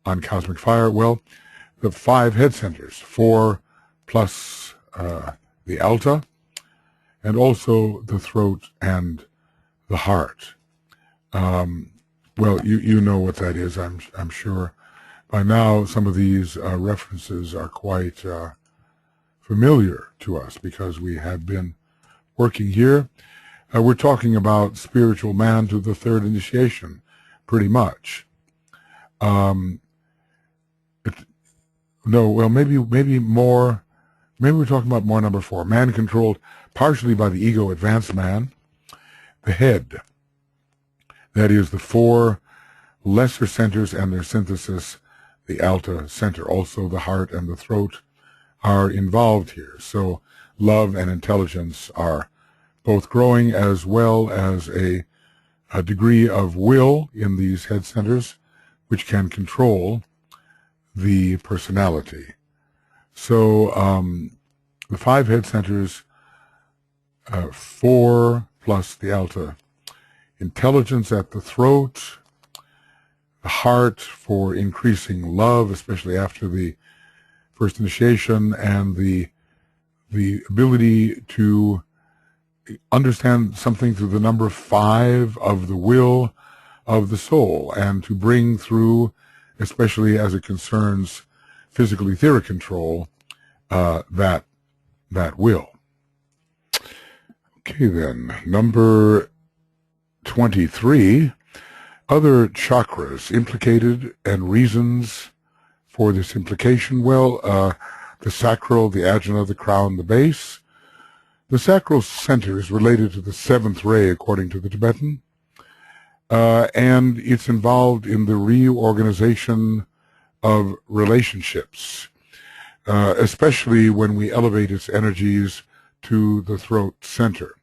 on cosmic fire. Well, the 5 head centers, 4 plus the alta, and also the throat and the heart. Well, you know what that is, I'm sure. By now, some of these references are quite familiar to us because we have been working here. We're talking about spiritual man to the 3rd initiation, pretty much. No, well, maybe more. Maybe we're talking about more number 4. Man controlled partially by the ego, advanced man. The head. That is the 4 lesser centers and their synthesis, the alta center. Also the heart and the throat are involved here. So love and intelligence are both growing, as well as a degree of will in these head centers, which can control the personality. So the 5 head centers, 4 plus the alta, intelligence at the throat, the heart for increasing love, especially after the first initiation, and the ability to understand something through the number 5 of the will of the soul, and to bring through, especially as it concerns physical etheric control, that will. Okay, then, number 23, other chakras implicated and reasons for this implication. Well, the sacral, the ajna, the crown, the base. The sacral center is related to the 7th ray, according to the Tibetan, and it's involved in the reorganization of relationships, especially when we elevate its energies to the throat center.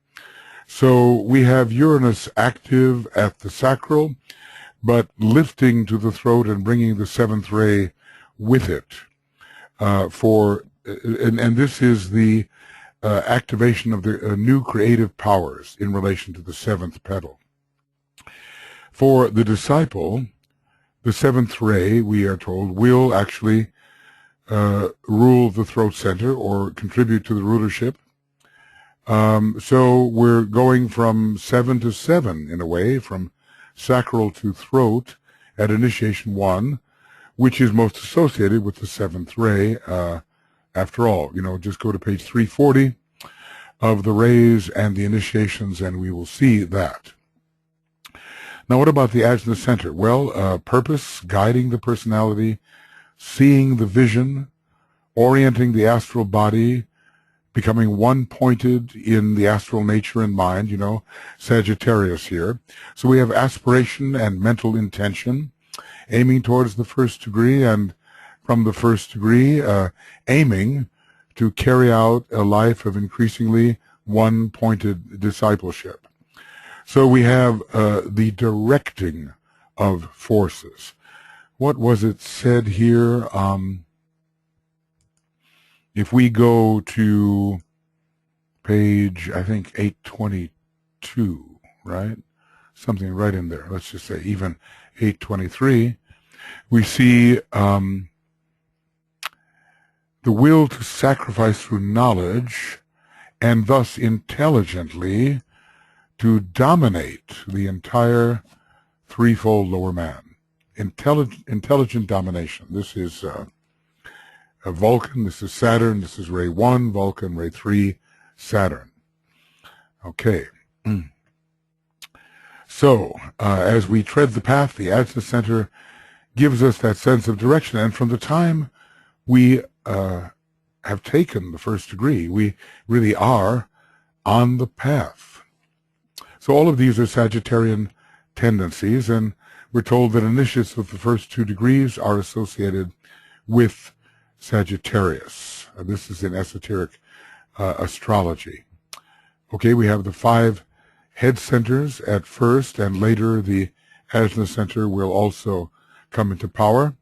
So we have Uranus active at the sacral, but lifting to the throat and bringing the 7th ray with it. And this is the activation of the new creative powers in relation to the 7th petal. For the disciple, the 7th ray, we are told, will actually rule the throat center or contribute to the rulership. So we're going from 7 to 7 in a way, from sacral to throat at initiation 1, which is most associated with the 7th ray. After all, just go to page 340 of the rays and the initiations, and we will see that. Now, what about the ajna center? Well, purpose, guiding the personality, seeing the vision, orienting the astral body, becoming one-pointed in the astral nature and mind, Sagittarius here. So we have aspiration and mental intention, aiming towards the 1st degree, and from the 1st degree, aiming to carry out a life of increasingly one-pointed discipleship. So we have the directing of forces. What was it said here? If we go to page, I think, 822, right? Something right in there. Let's just say even 823. We see the will to sacrifice through knowledge, and thus intelligently to dominate the entire threefold lower man. Intelligent domination. This is Vulcan, this is Saturn, this is ray 1, Vulcan, ray 3, Saturn. Okay. So, as we tread the path, the ajna center gives us that sense of direction, and from the time we have taken the 1st degree, we really are on the path. So all of these are Sagittarian tendencies, and we're told that initiates of the first 2 degrees are associated with Sagittarius. This is in esoteric astrology. Okay, we have the 5 head centers at first, and later the ajna center will also come into power.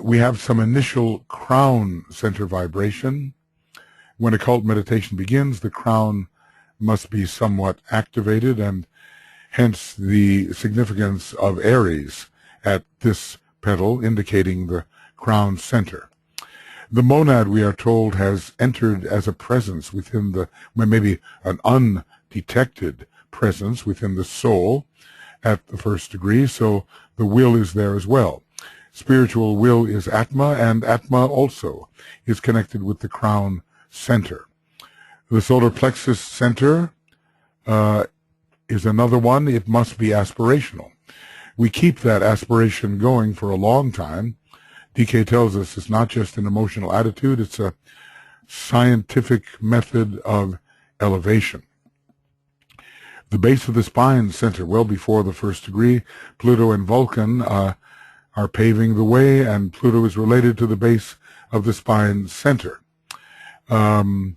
We have some initial crown center vibration. When occult meditation begins, the crown must be somewhat activated, and hence the significance of Aries at this petal, indicating the crown center. The monad, we are told, has entered as a presence within the, well, maybe an undetected presence within the soul at the first degree, so the will is there as well. Spiritual will is Atma, and Atma also is connected with the crown center. The solar plexus center is another one. It must be aspirational. We keep that aspiration going for a long time. DK tells us it's not just an emotional attitude, it's a scientific method of elevation. The base of the spine center, well before the first degree, Pluto and Vulcan are paving the way, and Pluto is related to the base of the spine center. So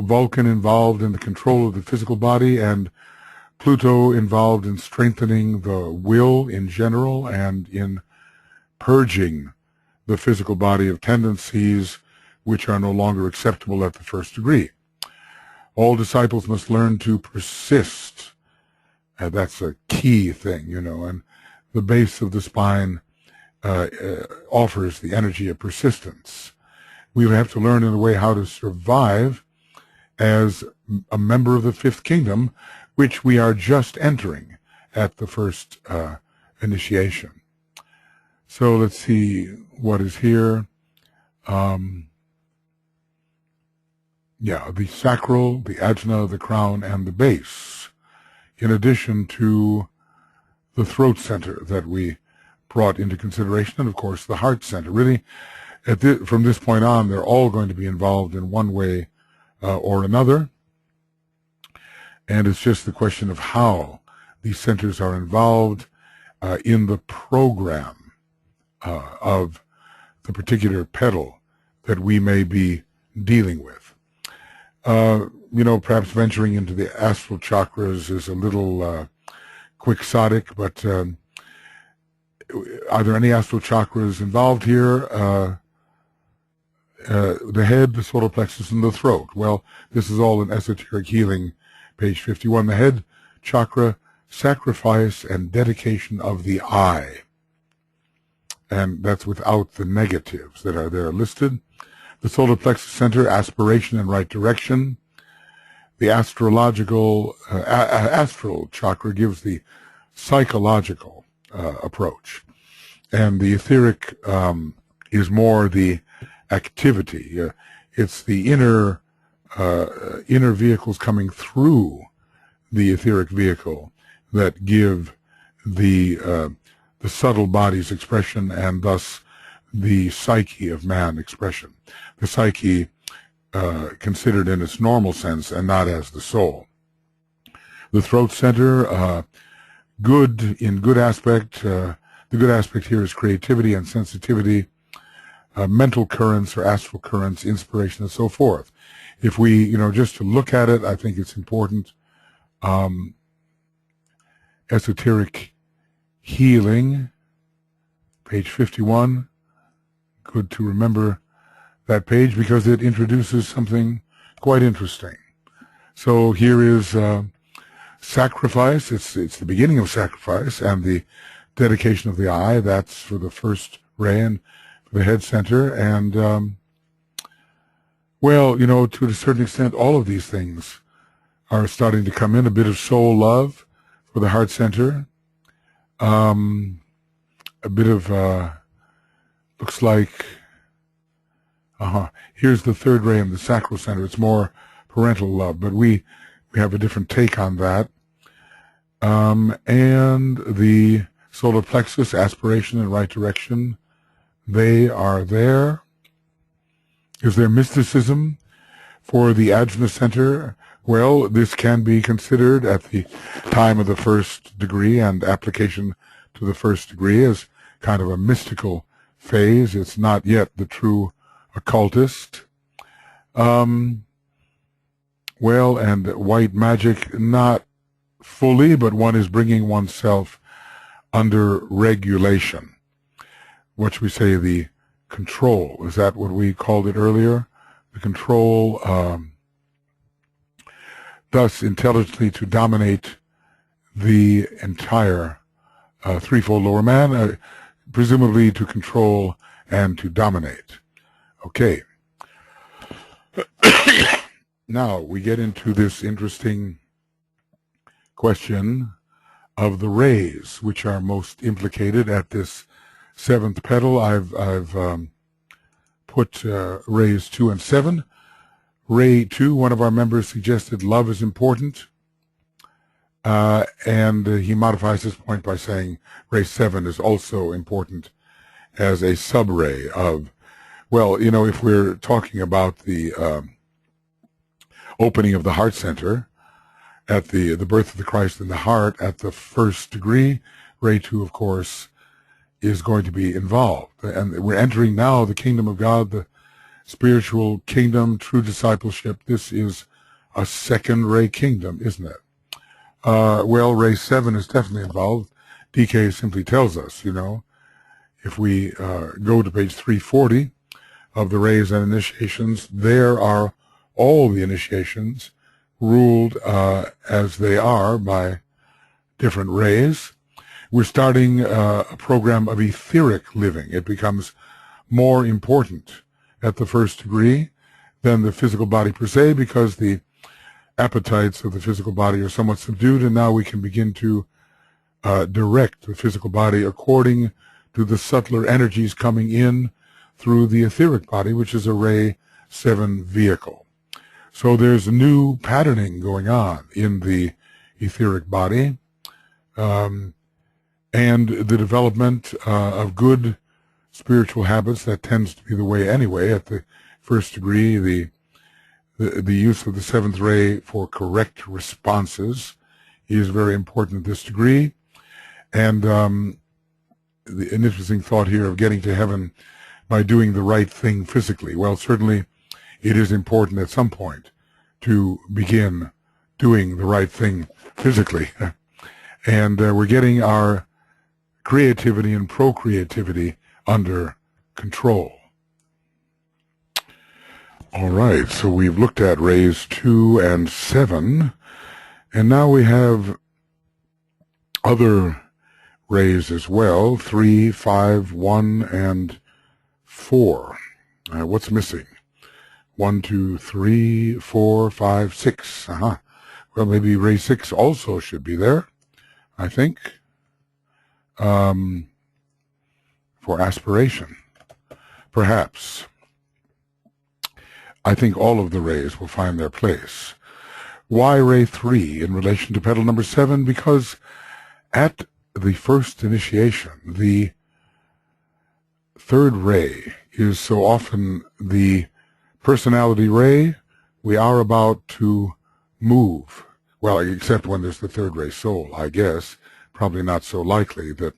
Vulcan involved in the control of the physical body, and Pluto involved in strengthening the will in general and in purging the physical body of tendencies which are no longer acceptable at the first degree. All disciples must learn to persist. That's a key thing, you know, and the base of the spine offers the energy of persistence. We have to learn in a way how to survive as a member of the fifth kingdom, which we are just entering at the first initiation. So let's see what is here. Yeah, the sacral, the ajna, the crown, and the base, in addition to the throat center that we brought into consideration, and of course the heart center. Really, from this point on, they're all going to be involved in one way or another, and it's just the question of how these centers are involved in the program of the particular petal that we may be dealing with. You know, perhaps venturing into the astral chakras is a little quixotic, but are there any astral chakras involved here? The head, the solar plexus, and the throat. Well, this is all in Esoteric Healing, page 51. The head chakra, sacrifice and dedication of the eye. And that's without the negatives that are there listed. The solar plexus center, aspiration and right direction. The astral chakra gives the psychological approach. And the etheric is more the activity. It's the inner vehicles coming through the etheric vehicle that give the subtle body's expression, and thus the psyche of man expression. The psyche considered in its normal sense and not as the soul. The throat center, good aspect. The good aspect here is creativity and sensitivity, mental currents or astral currents, inspiration, and so forth. If we, you know, just to look at it, I think it's important. Esoteric Healing, page 51. Good to remember that page because it introduces something quite interesting. So here is sacrifice. It's the beginning of sacrifice, and the dedication of the eye. That's for the first ray and for the head center. And well, you know, to a certain extent, all of these things are starting to come in. A bit of soul love for the heart center. A bit of looks like here's the third ray in the sacral center. It's more parental love, but we have a different take on that. And the solar plexus, aspiration and right direction, they are there. Is there mysticism for the ajna center? Well, this can be considered at the time of the first degree and application to the first degree as kind of a mystical phase. It's not yet the true occultist. Well, and white magic, not fully, but one is bringing oneself under regulation. What should we say, the control? Is that what we called it earlier? The control, thus intelligently to dominate the entire threefold lower man. presumably to control and to dominate. Okay. Now we get into this interesting question of the rays, which are most implicated at this seventh petal. I've put rays 2 and 7. Ray 2, one of our members suggested love is important, and he modifies his point by saying ray 7 is also important as a sub-ray of, well, you know, if we're talking about the opening of the heart center, at the birth of the Christ in the heart at the first degree, ray 2, of course, is going to be involved. And we're entering now the kingdom of God, the spiritual kingdom, true discipleship. This is a second ray kingdom, isn't it? Well, ray 7 is definitely involved. DK simply tells us, you know, if we go to page 340 of the rays and initiations, there are all the initiations ruled as they are by different rays. We're starting a program of etheric living. It becomes more important at the first degree than the physical body per se, because the appetites of the physical body are somewhat subdued, and now we can begin to direct the physical body according to the subtler energies coming in through the etheric body, which is a ray 7 vehicle. So there's a new patterning going on in the etheric body, and the development of good spiritual habits. That tends to be the way anyway. At the first degree, the use of the seventh ray for correct responses is very important at this degree. And an interesting thought here of getting to heaven by doing the right thing physically. Well, certainly it is important at some point to begin doing the right thing physically. And we're getting our creativity and procreativity under control. All right, so we've looked at rays 2 and 7, and now we have other rays as well, 3, 5, 1, and 4. What's missing? 1, 2, 3, 4, 5, 6. Well, maybe ray 6 also should be there, I think, for aspiration, perhaps. I think all of the rays will find their place. Why ray 3 in relation to petal number 7? Because at the first initiation, the third ray is so often the personality ray. We are about to move. Well, except when there's the third ray soul, I guess. Probably not so likely that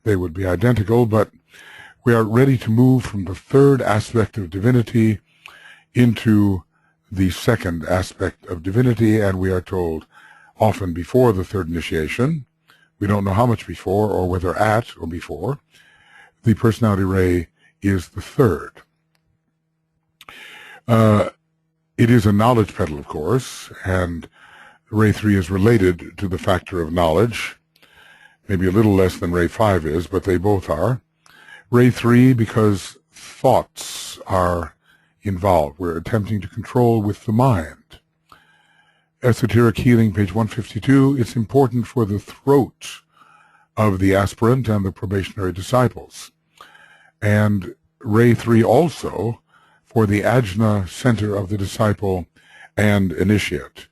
they would be identical, but we are ready to move from the third aspect of divinity into the second aspect of divinity, and we are told often before the third initiation, we don't know how much before or whether at or before, the personality ray is the third. It is a knowledge petal, of course, and ray 3 is related to the factor of knowledge, maybe a little less than ray 5 is, but they both are. Ray 3, because thoughts are involved. We're attempting to control with the mind. Esoteric Healing, page 152, it's important for the throat of the aspirant and the probationary disciples. And ray 3 also for the ajna center of the disciple and initiate.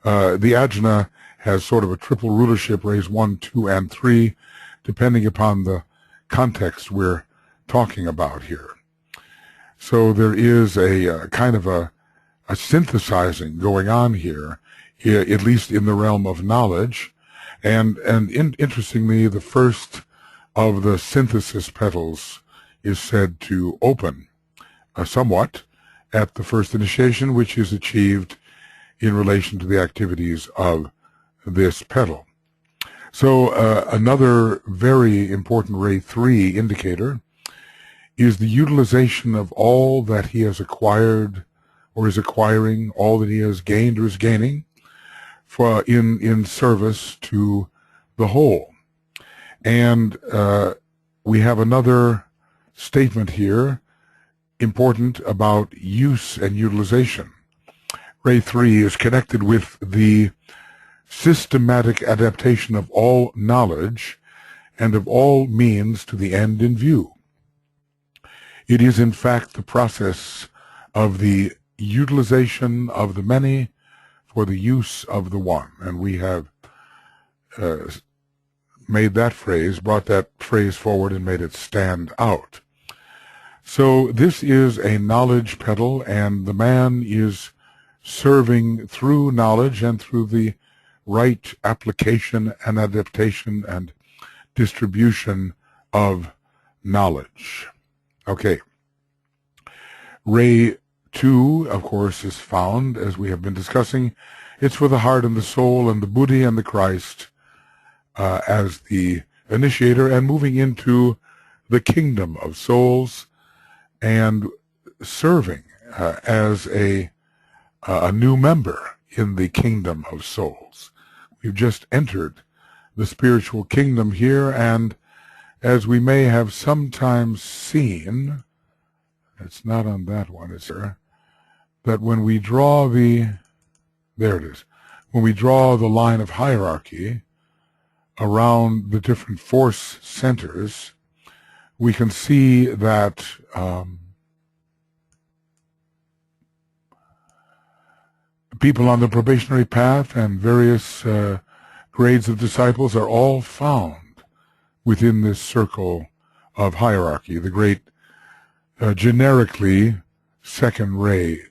The ajna has sort of a triple rulership, rays 1, 2, and 3, depending upon the context we're talking about here. So there is a kind of a synthesizing going on here, at least in the realm of knowledge. And interestingly, the first of the synthesis petals is said to open somewhat at the first initiation, which is achieved in relation to the activities of this petal. So another very important ray 3 indicator is the utilization of all that he has acquired or is acquiring, all that he has gained or is gaining for in service to the whole. And we have another statement here, important, about use and utilization. Ray 3 is connected with the systematic adaptation of all knowledge and of all means to the end in view. It is in fact the process of the utilization of the many for the use of the one. And we have made that phrase, brought that phrase forward and made it stand out. So this is a knowledge petal, and the man is serving through knowledge and through the right application and adaptation and distribution of knowledge. Okay. Ray 2, of course, is found, as we have been discussing. It's for the heart and the soul and the Buddha and the Christ as the initiator, and moving into the kingdom of souls and serving as a new member in the kingdom of souls. We've just entered the spiritual kingdom here, and as we may have sometimes seen, it's not on that one, is there, that when we draw there it is, when we draw the line of hierarchy around the different force centers, we can see that people on the probationary path and various grades of disciples are all found within this circle of hierarchy, the great generically second ray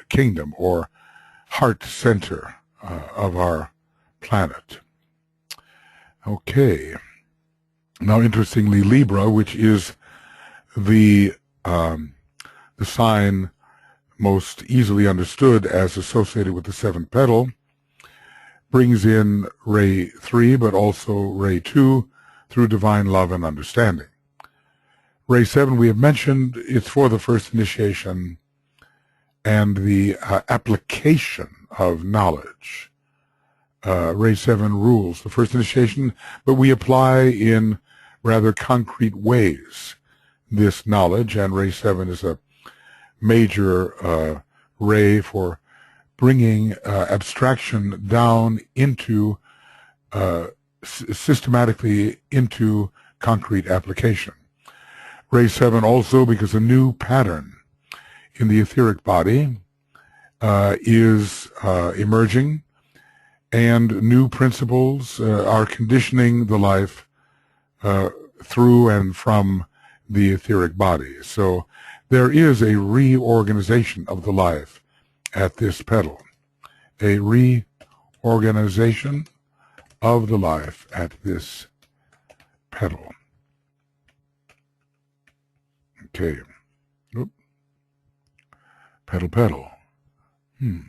kingdom or heart center of our planet. Okay. Now, interestingly, Libra, which is the sign most easily understood as associated with the seventh petal, brings in Ray 3, but also Ray 2 through divine love and understanding. Ray 7, we have mentioned, it's for the first initiation and the application of knowledge. Ray 7 rules the first initiation, but we apply in rather concrete ways this knowledge, and Ray 7 is a major ray for bringing abstraction down into systematically into concrete application. Ray 7 also, because a new pattern in the etheric body is emerging, and new principles are conditioning the life through and from the etheric body. So there is a reorganization of the life at this petal, a reorganization of the life at this petal. Okay. Oop. Petal. I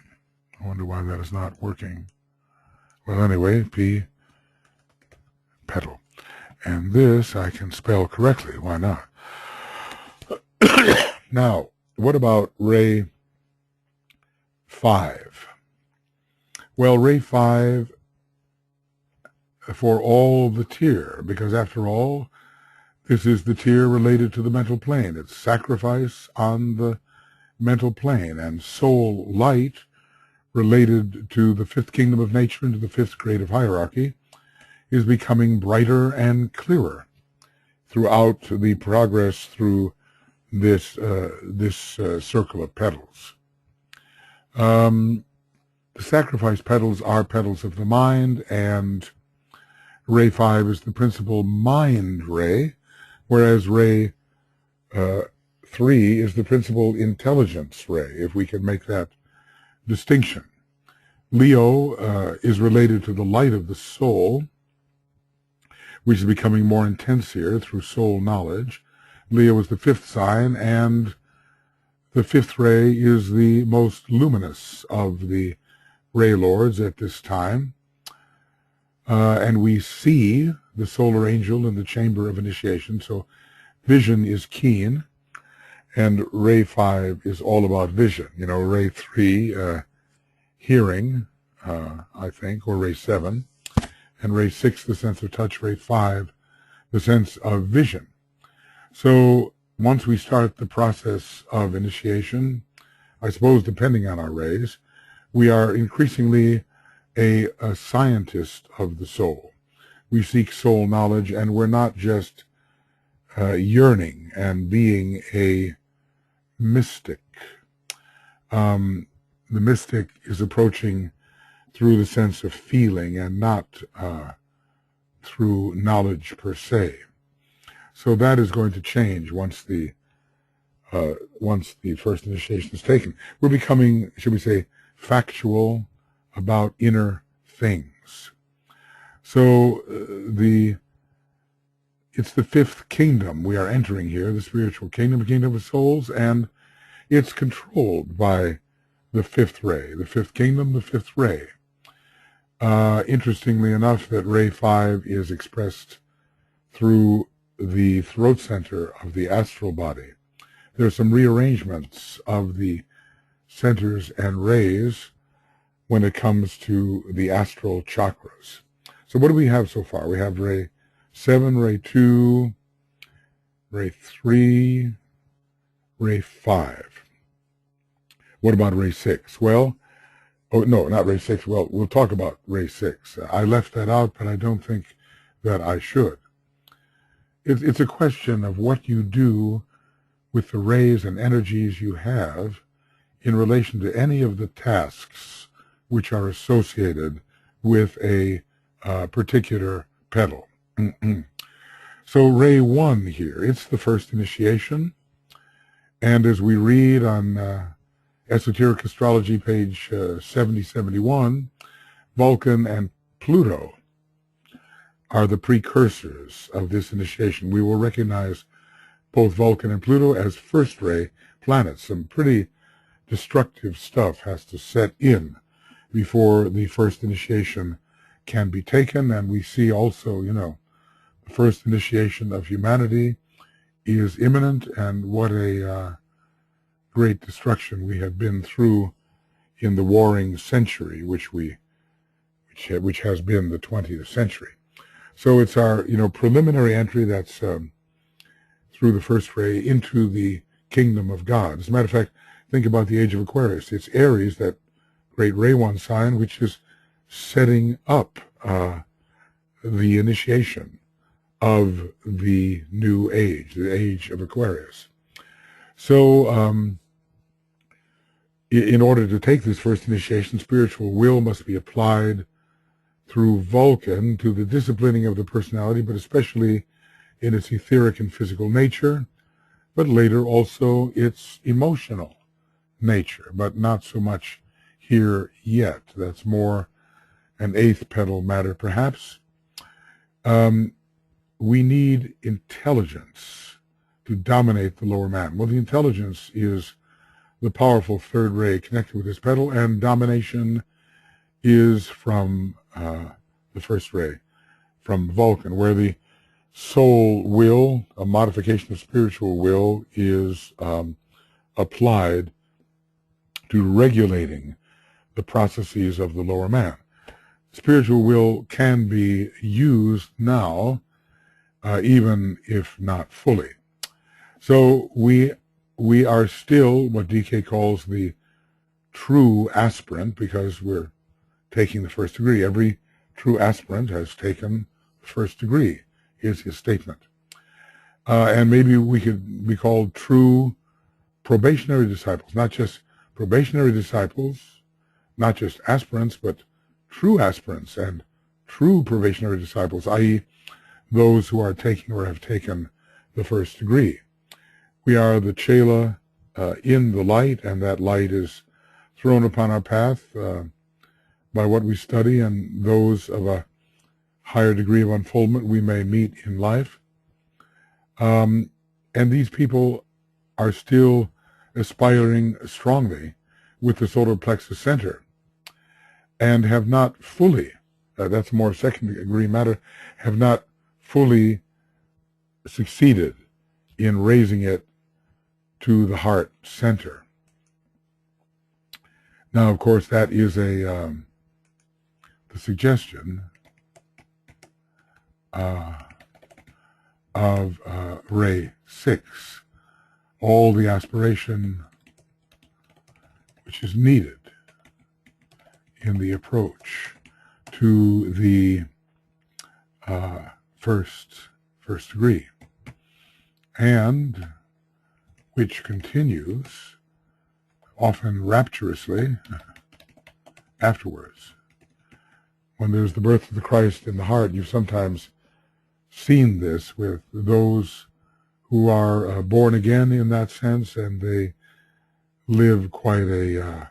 wonder why that is not working. Well, anyway, P, petal. And this I can spell correctly. Why not? Now, what about Ray 5? Well, Ray 5 for all the tier, because after all, this is the tier related to the mental plane. It's sacrifice on the mental plane, and soul light related to the fifth kingdom of nature and to the fifth grade of hierarchy is becoming brighter and clearer throughout the progress through this circle of petals. The sacrifice petals are petals of the mind, and Ray 5 is the principal mind ray, whereas Ray 3 is the principal intelligence ray, if we can make that distinction. Leo is related to the light of the soul, which is becoming more intense here through soul knowledge. Leo is the fifth sign, and the fifth ray is the most luminous of the ray lords at this time. And we see the solar angel in the chamber of initiation, so vision is keen, and Ray 5 is all about vision. You know, Ray 3, hearing, I think, or Ray 7, and Ray 6, the sense of touch, Ray 5, the sense of vision. So once we start the process of initiation, I suppose depending on our rays, we are increasingly a scientist of the soul. We seek soul knowledge, and we're not just yearning and being a mystic. The mystic is approaching through the sense of feeling and not through knowledge per se. So that is going to change once the first initiation is taken. We're becoming, should we say, factual about inner things. So it's the fifth kingdom we are entering here, the spiritual kingdom, the kingdom of souls, and it's controlled by the fifth ray, the fifth kingdom, the fifth ray. Interestingly enough, that ray 5 is expressed through the throat center of the astral body. There are some rearrangements of the centers and rays when it comes to the astral chakras. So what do we have so far? We have ray 7, ray 2, ray 3, ray 5. What about ray 6? Well, oh, no, not ray 6. Well, we'll talk about ray 6. I left that out, but I don't think that I should. It's a question of what you do with the rays and energies you have in relation to any of the tasks which are associated with a particular petal. So ray 1 here, it's the first initiation. And as we read on Esoteric Astrology, page 7071, Vulcan and Pluto are the precursors of this initiation. We will recognize both Vulcan and Pluto as first-ray planets. Some pretty destructive stuff has to set in before the first initiation can be taken. And we see also, the first initiation of humanity is imminent, and what a great destruction we have been through in the warring century, which has been the 20th century. So it's our, preliminary entry that's through the first ray into the kingdom of God. As a matter of fact, think about the age of Aquarius. It's Aries, that great ray 1 sign, which is setting up the initiation of the new age, the age of Aquarius. So in order to take this first initiation, spiritual will must be applied through Vulcan to the disciplining of the personality, but especially in its etheric and physical nature, but later also its emotional nature, but not so much here yet. That's more an 8th petal matter, perhaps. We need intelligence to dominate the lower man. Well, the intelligence is the powerful third ray connected with this petal, and domination is from the first ray, from Vulcan, where the soul will, a modification of spiritual will, is applied to regulating the processes of the lower man. Spiritual will can be used now, even if not fully. So we are still what DK calls the true aspirant, because we're taking the first degree. Every true aspirant has taken the first degree, is his statement. And maybe we could be called true probationary disciples, not just probationary disciples, not just aspirants, but true aspirants and true probationary disciples, i.e. those who are taking or have taken the first degree. We are the chela in the light, and that light is thrown upon our path by what we study and those of a higher degree of unfoldment we may meet in life. And these people are still aspiring strongly with the solar plexus center and have not fully, that's more second degree matter, have not fully succeeded in raising it to the heart center. Now, of course, that is the suggestion of ray 6, all the aspiration which is needed in the approach to the first degree, and which continues often rapturously afterwards. When there's the birth of the Christ in the heart, you've sometimes seen this with those who are born again in that sense, and they live quite a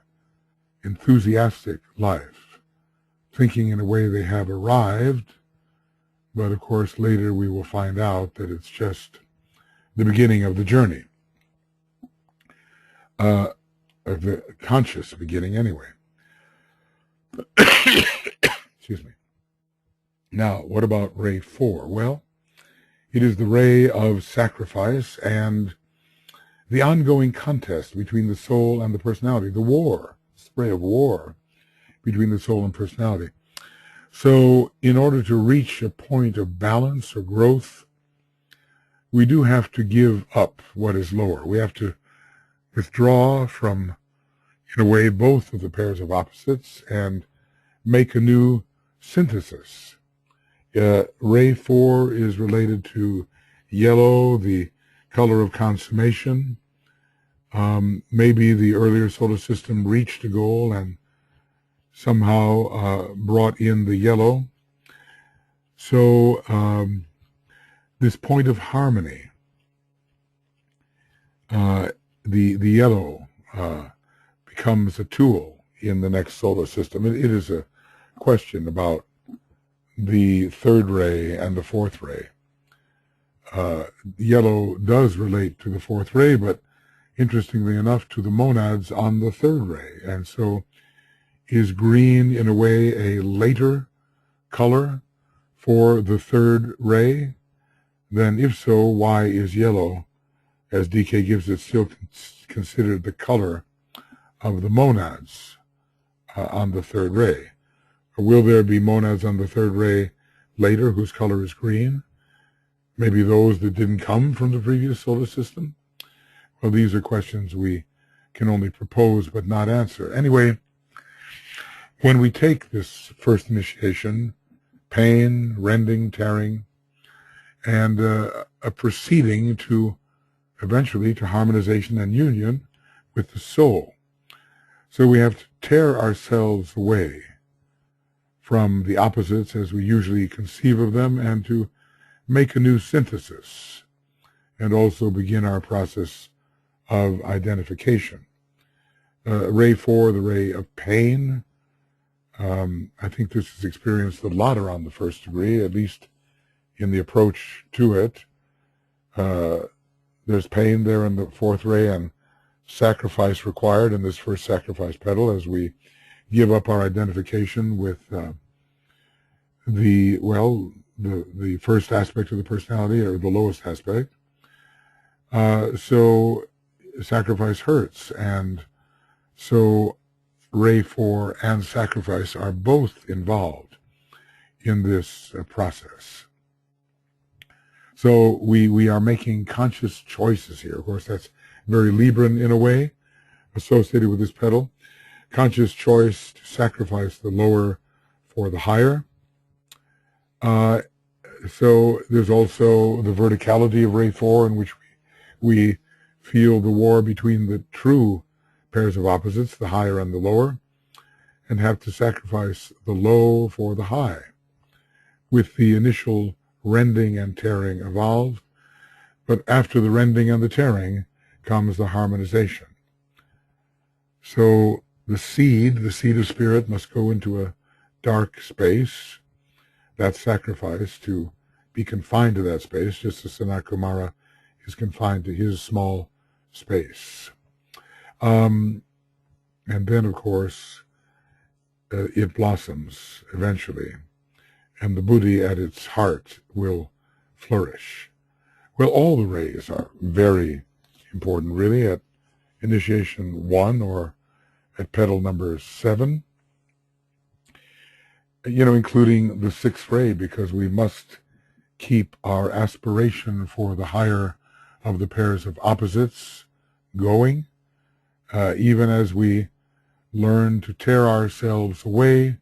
enthusiastic life, thinking in a way they have arrived, but of course later we will find out that it's just the beginning of the journey, of the conscious beginning anyway. Excuse me. Now, what about ray 4? Well, it is the ray of sacrifice and the ongoing contest between the soul and the personality, the war, it's the ray of war between the soul and personality. So in order to reach a point of balance or growth, we do have to give up what is lower. We have to withdraw from, in a way, both of the pairs of opposites and make a new synthesis. Ray 4 is related to yellow, the color of consummation. Maybe the earlier solar system reached a goal and somehow brought in the yellow. So this point of harmony, the yellow becomes a tool in the next solar system. It is a question about the third ray and the fourth ray. Yellow does relate to the fourth ray, but interestingly enough to the monads on the third ray. And so is green in a way a later color for the third ray? Then if so, why is yellow, as DK gives it, still considered the color of the monads on the third ray? Or will there be monads on the third ray later whose color is green? Maybe those that didn't come from the previous solar system? Well, these are questions we can only propose but not answer. Anyway, when we take this first initiation, pain, rending, tearing, and a proceeding to eventually to harmonization and union with the soul. So we have to tear ourselves away from the opposites as we usually conceive of them, and to make a new synthesis, and also begin our process of identification. Ray 4, the ray of pain, I think this is experienced a lot around the first degree, at least in the approach to it. There's pain there in the fourth ray, and sacrifice required in this first sacrifice petal as we give up our identification with the first aspect of the personality, or the lowest aspect. So sacrifice hurts, and so ray 4 and sacrifice are both involved in this process. So we are making conscious choices here. Of course, that's very Libran in a way, associated with this petal. Conscious choice to sacrifice the lower for the higher. So there's also the verticality of ray 4, in which we feel the war between the true pairs of opposites, the higher and the lower, and have to sacrifice the low for the high, with the initial rending and tearing evolved. But after the rending and the tearing comes the harmonization. So the seed of spirit, must go into a dark space. That's sacrifice, to be confined to that space, just as Sanat Kumara is confined to his small space. And then, of course, it blossoms eventually, and the Buddhi at its heart will flourish. Well, all the rays are very important, really, at initiation 1 or at petal number 7, including the 6th ray, because we must keep our aspiration for the higher of the pairs of opposites going, even as we learn to tear ourselves away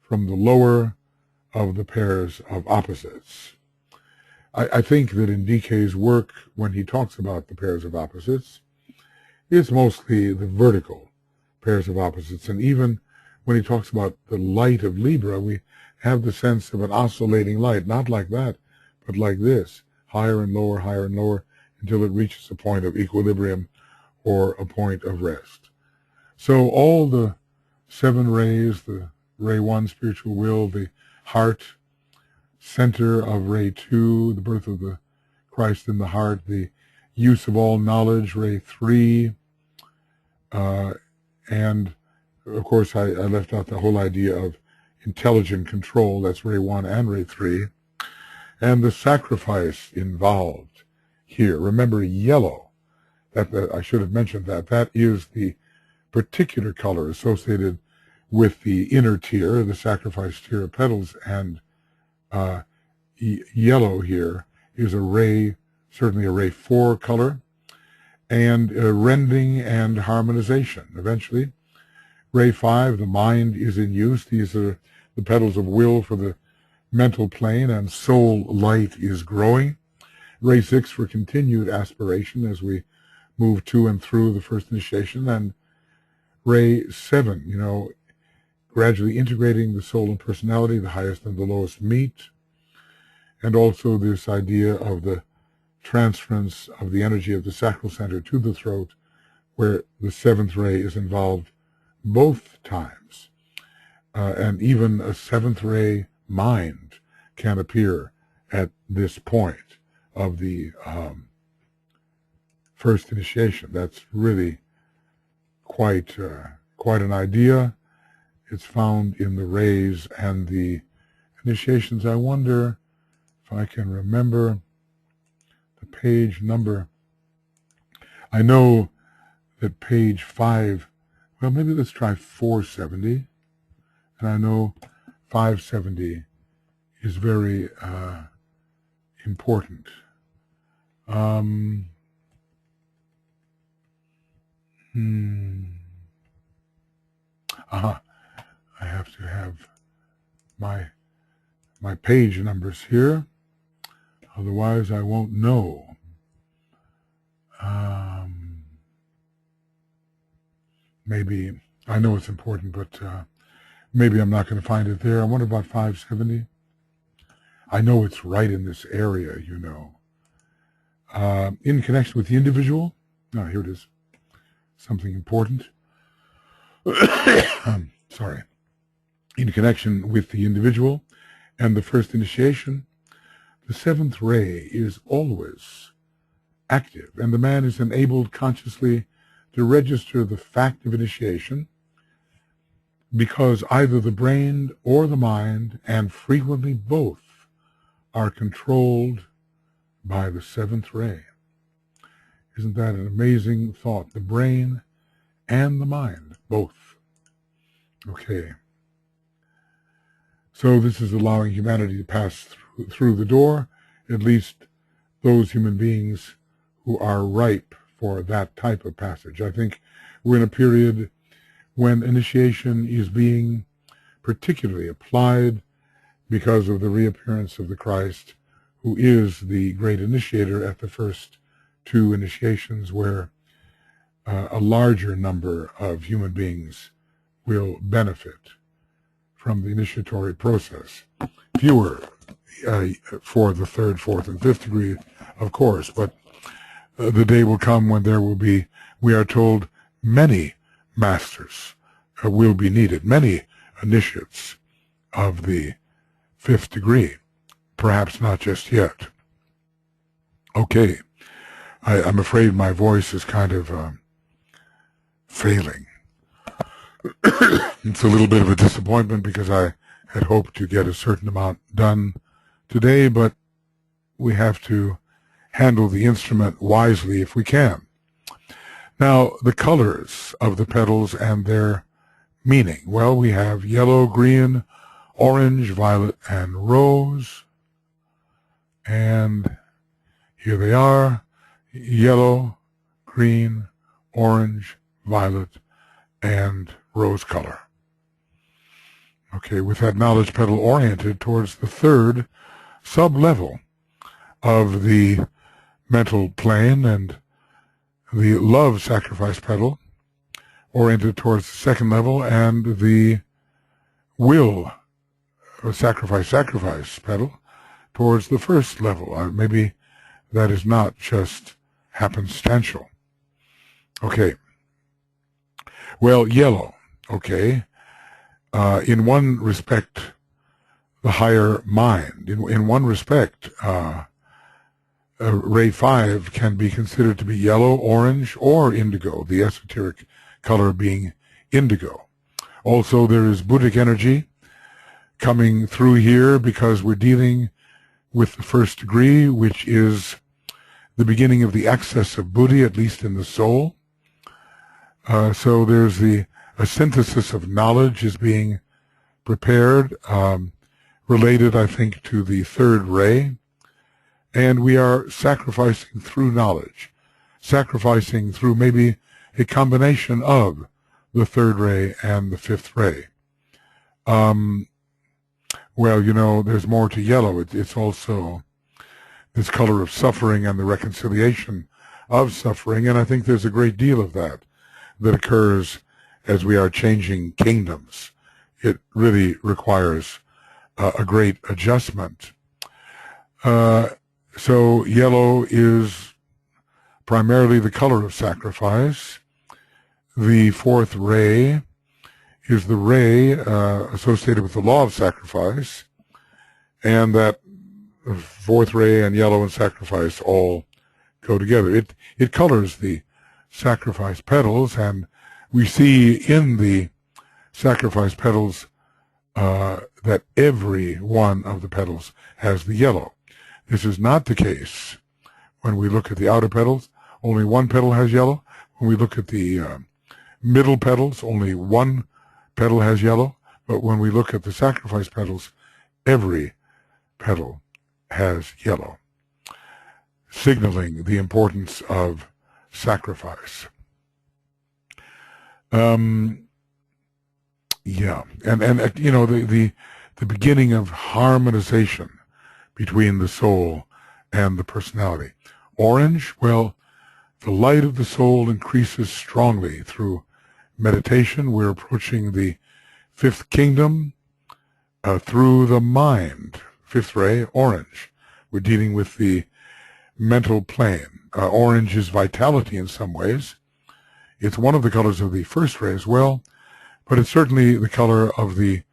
from the lower of the pairs of opposites. I think that in DK's work, when he talks about the pairs of opposites, it's mostly the vertical pairs of opposites. And even when he talks about the light of Libra, we have the sense of an oscillating light, not like that, but like this, higher and lower, until it reaches a point of equilibrium or a point of rest. So all the 7 rays, the Ray 1, spiritual will, the heart, center of Ray 2, the birth of the Christ in the heart, the use of all knowledge, Ray 3, and of course I left out the whole idea of intelligent control, that's Ray 1 and Ray 3, and the sacrifice involved here. Remember, yellow, that I should have mentioned that is the particular color associated with the inner tier, the sacrifice tier of petals, and yellow here is certainly a Ray 4 color, and rending and harmonization. Eventually, Ray 5, the mind is in use. These are the petals of will for the mental plane, and soul light is growing. Ray 6 for continued aspiration as we move to and through the first initiation, and Ray 7, gradually integrating the soul and personality, the highest and the lowest meet, and also this idea of the transference of the energy of the sacral center to the throat, where the 7th ray is involved both times. And even a 7th ray mind can appear at this point of the first initiation. That's really quite an idea. It's found in the rays and the initiations. I wonder if I can remember the page number. I know that page 5, well, maybe let's try 470. And I know 570 is very important. I have to have my page numbers here, otherwise I won't know. Maybe, I know it's important, but maybe I'm not going to find it there. I wonder about 570. I know it's right in this area, in connection with the individual. No, here it is. Something important. Sorry. In connection with the individual and the first initiation, the 7th ray is always active, and the man is enabled consciously to register the fact of initiation, because either the brain or the mind, and frequently both, are controlled by the 7th ray. Isn't that an amazing thought? The brain and the mind, both. Okay. So this is allowing humanity to pass through the door, at least those human beings who are ripe for that type of passage. I think we're in a period when initiation is being particularly applied because of the reappearance of the Christ, who is the great initiator at the first 2 initiations, where a larger number of human beings will benefit from the initiatory process. Fewer for the 3rd, 4th, and 5th degree, of course, but the day will come when there will be, we are told, many masters will be needed, many initiates of the 5th degree, perhaps not just yet. Okay, I'm afraid my voice is kind of failing. It's a little bit of a disappointment because I had hoped to get a certain amount done today, but we have to handle the instrument wisely if we can. Now, the colors of the petals and their meaning. Well, we have yellow, green, orange, violet, and rose. And here they are: yellow, green, orange, violet, and rose color. Okay, with that knowledge petal oriented towards the third sub-level of the mental plane, and the love sacrifice petal oriented towards the second level, and the will sacrifice petal towards the first level. Maybe that is not just happenstantial. Okay. Well, yellow. Okay. In one respect, the higher mind. In one respect, ray 5 can be considered to be yellow, orange, or indigo, the esoteric color being indigo. Also, there is Buddhic energy coming through here, because we're dealing with the first degree, which is the beginning of the access of Buddhi, at least in the soul. So there's a synthesis of knowledge is being prepared, related, I think, to the third ray. And we are sacrificing through knowledge, sacrificing through maybe a combination of the third ray and the fifth ray. Well, you know, there's more to yellow. It's also this color of suffering and the reconciliation of suffering, and I think there's a great deal of that occurs as we are changing kingdoms. It really requires a great adjustment. So yellow is primarily the color of sacrifice. The fourth ray is the ray associated with the law of sacrifice, and that fourth ray and yellow and sacrifice all go together. It colors the sacrifice petals, and we see in the sacrifice petals that every one of the petals has the yellow. This is not the case when we look at the outer petals. Only one petal has yellow. When we look at the middle petals, only one petal has yellow. But when we look at the sacrifice petals, every petal has yellow, signaling the importance of sacrifice. Yeah, and you know, the beginning of harmonization between the soul and the personality. Orange, well, the light of the soul increases strongly through meditation. We're approaching the fifth kingdom through the mind. Fifth ray, orange. We're dealing with the mental plane. Orange is vitality in some ways. It's one of the colors of the first ray as well, but it's certainly the color of the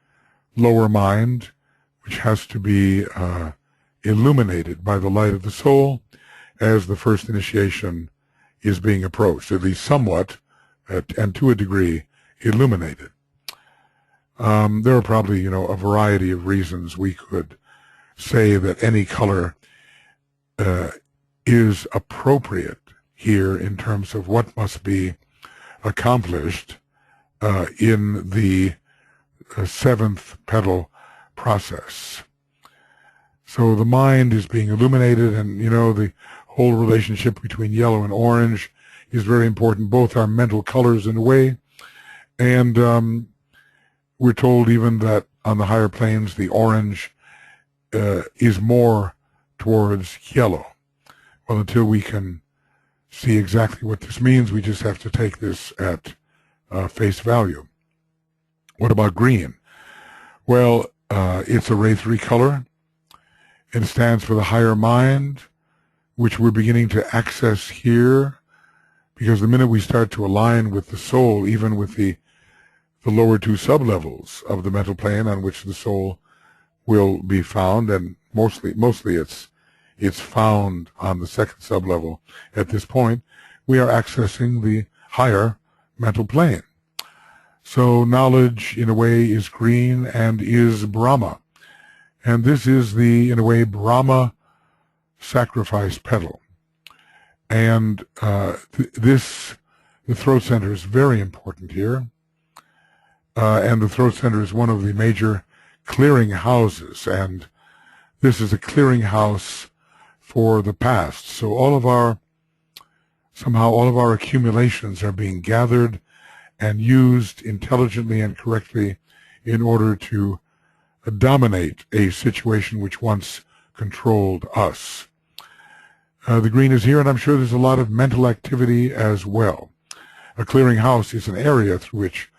lower mind, which has to be illuminated by the light of the soul as the first initiation is being approached, at least somewhat, and to a degree, illuminated. There are probably, you know, a variety of reasons we could say that any color is appropriate here in terms of what must be accomplished in the seventh petal process. So the mind is being illuminated, and, you know, the whole relationship between yellow and orange is very important. Both are mental colors in a way, and we're told even that on the higher planes, the orange is more towards yellow. Well, until we can see exactly what this means, we just have to take this at face value. What about green? Well, it's a ray 3 color. It stands for the higher mind, which we're beginning to access here, because the minute we start to align with the soul, even with the lower two sublevels of the mental plane on which the soul will be found, and mostly it's found on the second sublevel at this point, we are accessing the higher mental plane. So knowledge, in a way, is green and is Brahma. And this is the, in a way, Brahma sacrifice petal. And the throat center is very important here. And the throat center is one of the major clearing houses. And this is a clearing house for the past. So somehow all of our accumulations are being gathered and used intelligently and correctly in order to dominate a situation which once controlled us. The green is here, and I'm sure there's a lot of mental activity as well. A clearing house is an area through which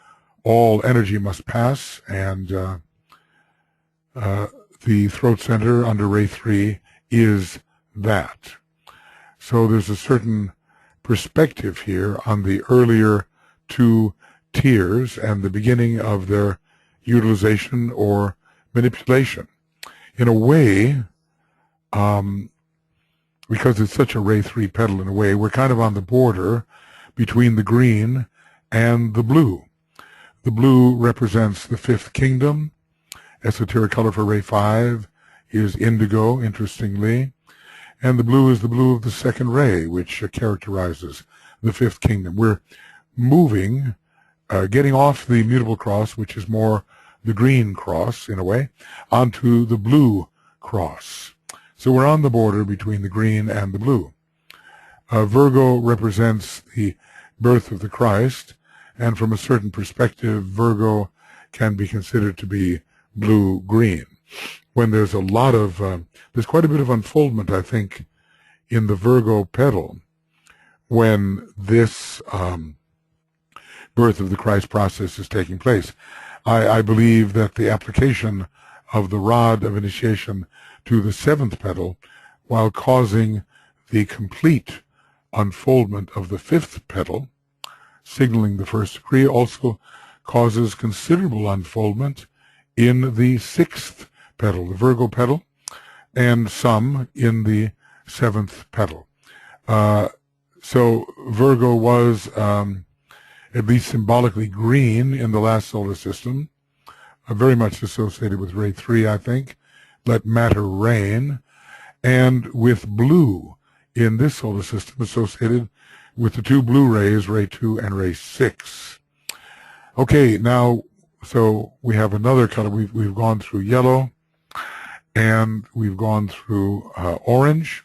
all energy must pass, and the throat center under Ray 3 is that. So there's a certain perspective here on the earlier two tiers and the beginning of their utilization or manipulation. In a way, because it's such a Ray 3 petal, in a way, we're kind of on the border between the green and the blue. The blue represents the fifth kingdom. Esoteric color for Ray 5 is indigo, interestingly. And the blue is the blue of the second ray, which characterizes the fifth kingdom. We're moving, getting off the mutable cross, which is more the green cross, in a way, onto the blue cross. So we're on the border between the green and the blue. Virgo represents the birth of the Christ, and from a certain perspective, Virgo can be considered to be blue-green. When there's a lot of, there's quite a bit of unfoldment, I think, in the Virgo petal when this birth of the Christ process is taking place. I believe that the application of the rod of initiation to the seventh petal, while causing the complete unfoldment of the fifth petal, signaling the first degree, also causes considerable unfoldment in the sixth petal, the Virgo petal, and some in the seventh petal. So Virgo was at least symbolically green in the last solar system, very much associated with Ray 3, I think, let matter reign, and with blue in this solar system associated with the two blue rays, Ray 2 and Ray 6. Okay, now, so we have another color. We've gone through yellow, and we've gone through orange.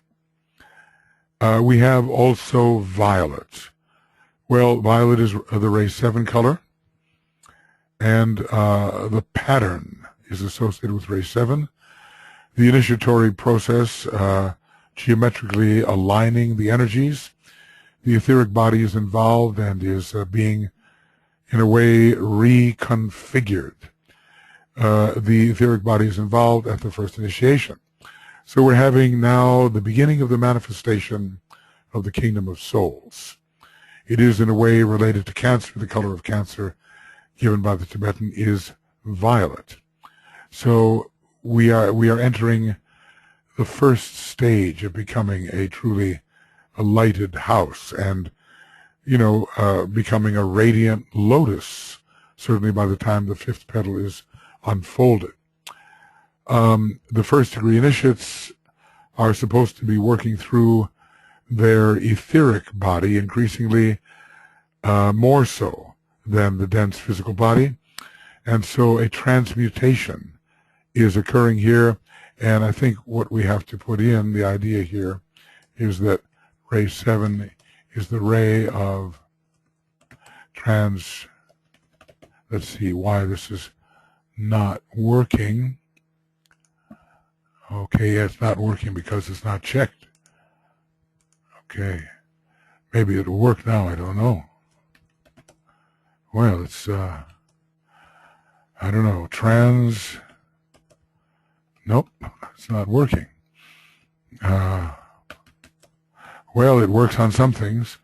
We have also violet. Well, violet is the Ray 7 color, and the pattern is associated with Ray 7. The initiatory process, geometrically aligning the energies. The etheric body is involved and is being, in a way, reconfigured. The etheric body is involved at the first initiation. So we're having now the beginning of the manifestation of the kingdom of souls. It is in a way related to Cancer. The color of Cancer given by the Tibetan is violet. So we are entering the first stage of becoming a truly lighted house and, becoming a radiant lotus, certainly by the time the fifth petal is unfolded. The first degree initiates are supposed to be working through their etheric body, increasingly more so than the dense physical body. And so a transmutation is occurring here. And I think what we have to put in, the idea here, is that Ray 7 is the ray of let's see why this is not working. Okay, yeah, it's not working because it's not checked. Okay, maybe it'll work now, I don't know. Well, it's, I don't know, nope, it's not working. Well, it works on some things.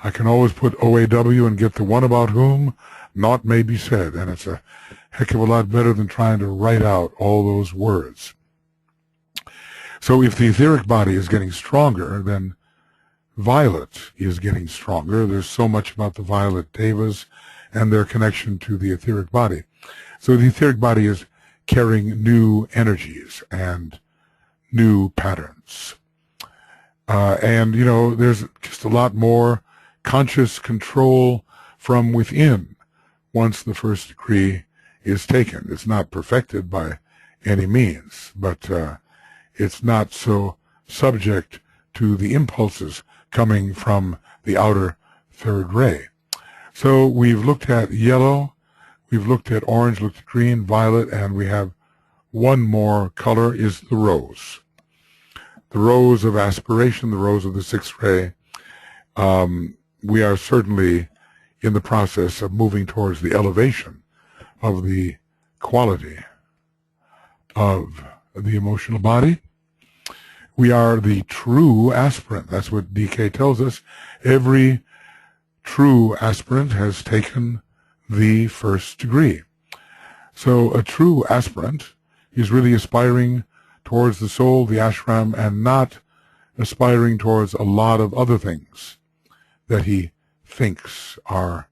I can always put OAW and get the one about whom naught may be said, and it's a heck of a lot better than trying to write out all those words. So if the etheric body is getting stronger, then violet is getting stronger. There's so much about the violet devas and their connection to the etheric body. So the etheric body is carrying new energies and new patterns. And, there's just a lot more conscious control from within once the first degree is taken. It's not perfected by any means, but it's not so subject to the impulses coming from the outer third ray. So we've looked at yellow, we've looked at orange, looked at green, violet, and we have one more color, is the rose. The rose of aspiration, the rose of the sixth ray. We are certainly in the process of moving towards the elevation of the quality of the emotional body. We are the true aspirant. That's what DK tells us. Every true aspirant has taken the first degree. So a true aspirant is really aspiring towards the soul, the ashram, and not aspiring towards a lot of other things that he thinks are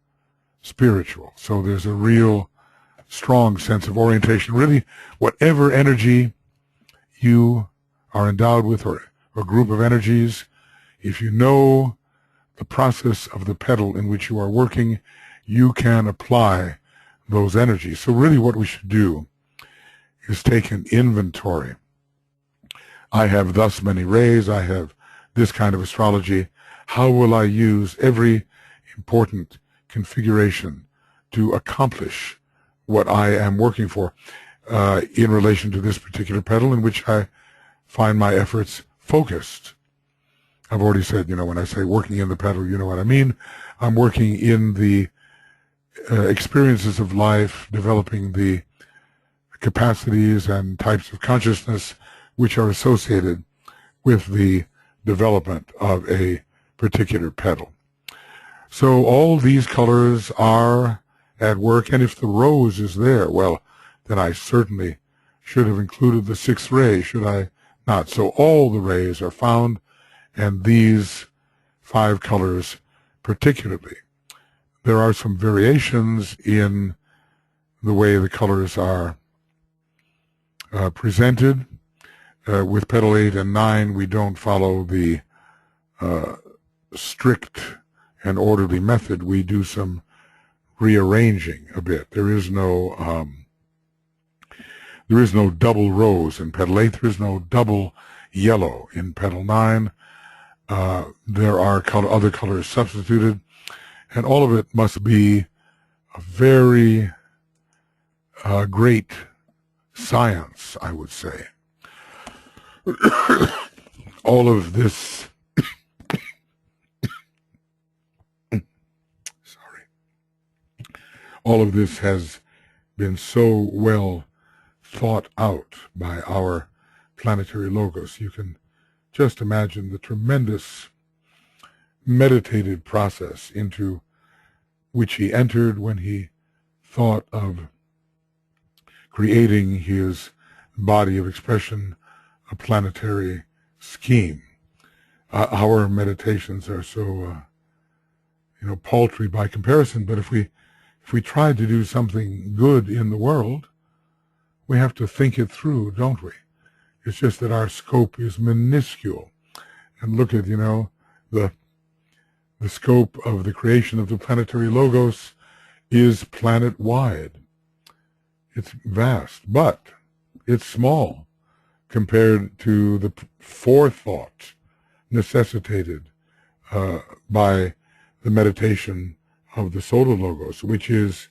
spiritual. So there's a real strong sense of orientation. Really, whatever energy you are endowed with, or a group of energies, if you know the process of the petal in which you are working, you can apply those energies. So really what we should do is take an inventory. I have thus many rays, I have this kind of astrology. How will I use every important configuration to accomplish what I am working for in relation to this particular petal in which I find my efforts focused? I've already said, when I say working in the petal, you know what I mean. I'm working in the experiences of life, developing the capacities and types of consciousness which are associated with the development of a particular petal. So all these colors are at work, and if the rose is there, well, then I certainly should have included the sixth ray, should I not? So all the rays are found, and these 5 colors particularly. There are some variations in the way the colors are presented. With petal 8 and 9, we don't follow the strict and orderly method. We do some rearranging a bit. There is no double rose in petal 8. There is no double yellow in petal 9. There are other colors substituted, and all of it must be a very great science, I would say. All of this all of this has been so well thought out by our planetary logos. You can just imagine the tremendous meditative process into which he entered when he thought of creating his body of expression, a planetary scheme. Our meditations are so, paltry by comparison, but if we try to do something good in the world, we have to think it through, don't we? It's just that our scope is minuscule. And look at, the scope of the creation of the planetary logos is planet-wide. It's vast, but it's small compared to the forethought necessitated by the meditation of the solar logos, which is,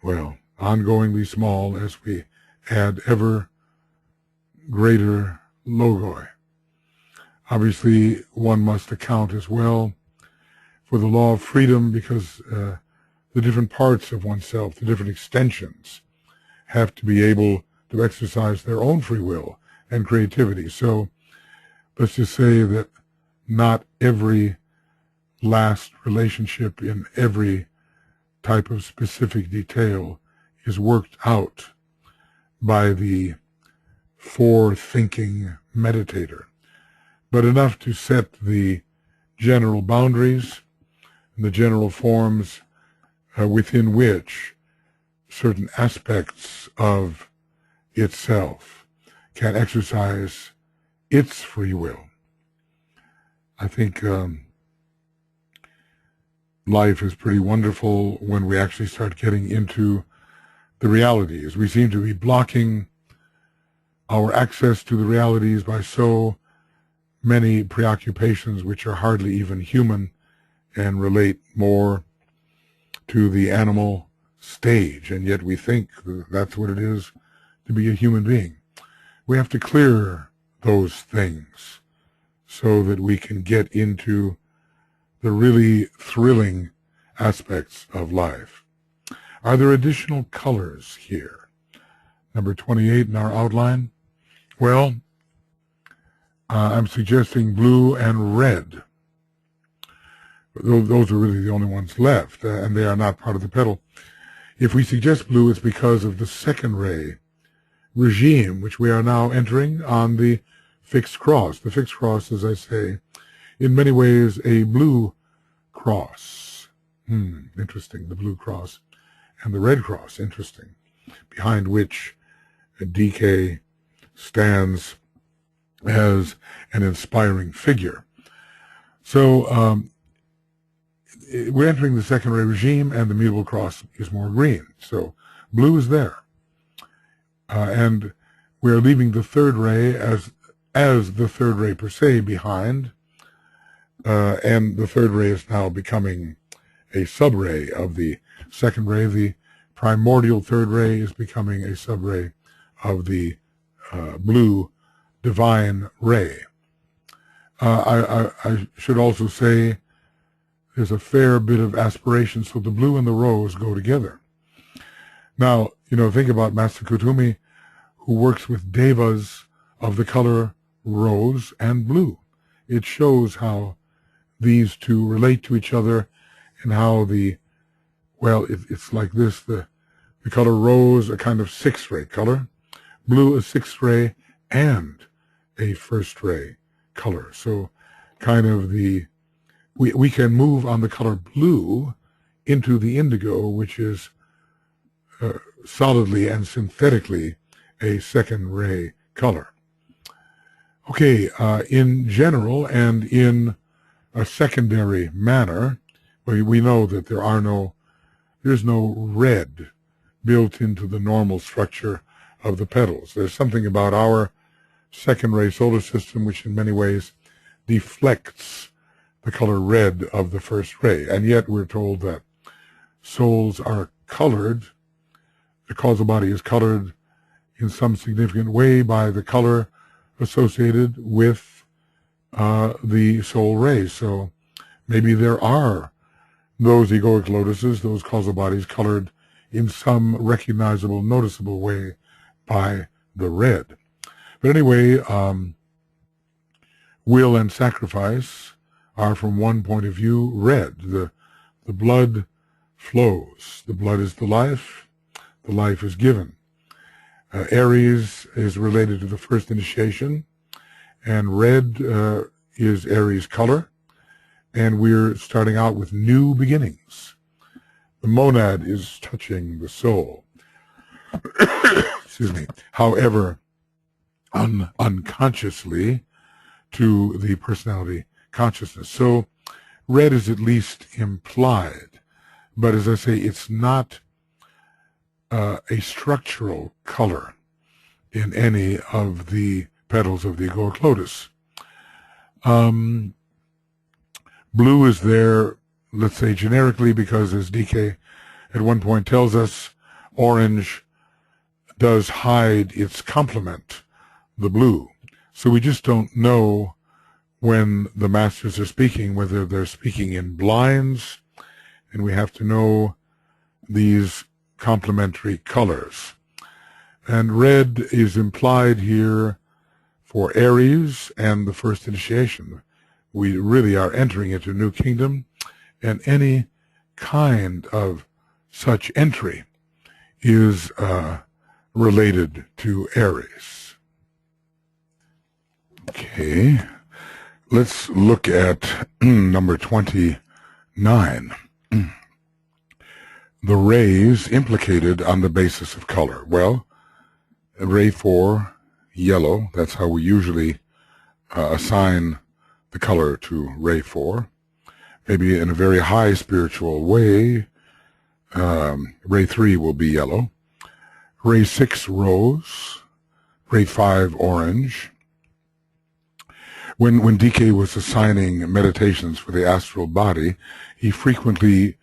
ongoingly small as we add ever greater logoi. Obviously, one must account as well for the law of freedom, because the different parts of oneself, the different extensions, have to be able to exercise their own free will and creativity. So let's just say that not every last relationship in every type of specific detail is worked out by the forethinking meditator, but enough to set the general boundaries and the general forms within which certain aspects of itself can exercise its free will. I think life is pretty wonderful when we actually start getting into the realities. We seem to be blocking our access to the realities by so many preoccupations which are hardly even human and relate more to the animal stage, and yet we think that's what it is to be a human being. We have to clear those things so that we can get into the really thrilling aspects of life. Are there additional colors here? Number 28 in our outline. Well, I'm suggesting blue and red. Those are really the only ones left, and they are not part of the petal. If we suggest blue, it's because of the second ray regime, which we are now entering on the fixed cross. The fixed cross, as I say, in many ways a blue cross. Interesting, the blue cross. And the red cross, interesting, behind which DK stands as an inspiring figure. So we're entering the second ray regime, and the mutable cross is more green. So blue is there. And we're leaving the third ray as the third ray per se behind, and the third ray is now becoming a sub-ray of the second ray. The primordial third ray is becoming a sub-ray of the blue divine ray. I should also say there's a fair bit of aspiration, so the blue and the rose go together. Now, think about Master Kutumi, who works with devas of the color rose and blue. It shows how these two relate to each other, and how it's like this, the color rose, a kind of sixth-ray color, blue a sixth-ray and a first-ray color. So kind of we can move on the color blue into the indigo, which is solidly and synthetically a second-ray color. Okay, in general and in a secondary manner, we know that there's no red built into the normal structure of the petals. There's something about our second-ray solar system which in many ways deflects the color red of the first ray, and yet we're told that souls are colored, the causal body is colored in some significant way by the color associated with the soul rays. So maybe there are those egoic lotuses, those causal bodies colored in some recognizable, noticeable way by the red. But anyway, will and sacrifice are, from one point of view, red. The blood flows. The blood is the life is given. Aries is related to the first initiation, and red is Aries color, and we're starting out with new beginnings. The monad is touching the soul. Excuse me. However, unconsciously to the personality consciousness. So red is at least implied, but as I say, it's not a structural color in any of the petals of the egoic lotus. Blue is there, let's say generically, because as DK at one point tells us, orange does hide its complement, the blue. So we just don't know when the masters are speaking, whether they're speaking in blinds, and we have to know these complementary colors. And red is implied here for Aries and the first initiation. We really are entering into a new kingdom, and any kind of such entry is related to Aries. Okay, let's look at number 29. The rays implicated on the basis of color. Well, ray 4, yellow, that's how we usually assign the color to ray 4. Maybe in a very high spiritual way, ray 3 will be yellow. Ray 6, rose. Ray 5, orange. When DK was assigning meditations for the astral body, he frequently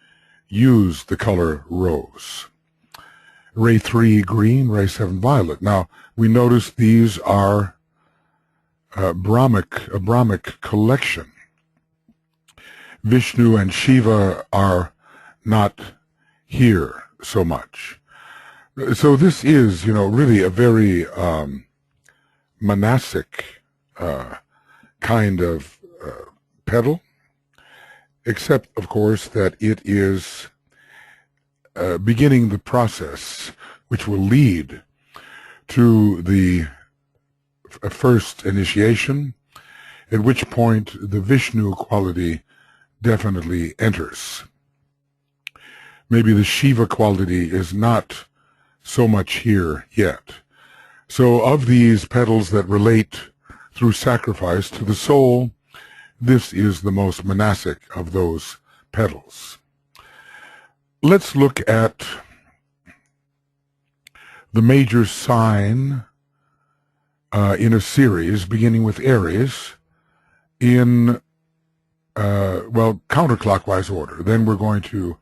used the color rose. Ray 3 green, Ray 7 violet. Now, we notice these are a Brahmic collection. Vishnu and Shiva are not here so much. So this is, really a very monastic kind of petal, except, of course, that it is beginning the process which will lead to the first initiation, at which point the Vishnu quality definitely enters. Maybe the Shiva quality is not so much here yet. So of these petals that relate through sacrifice to the soul, this is the most monastic of those petals. Let's look at the major sign in a series beginning with Aries in, counterclockwise order. Then we're going to,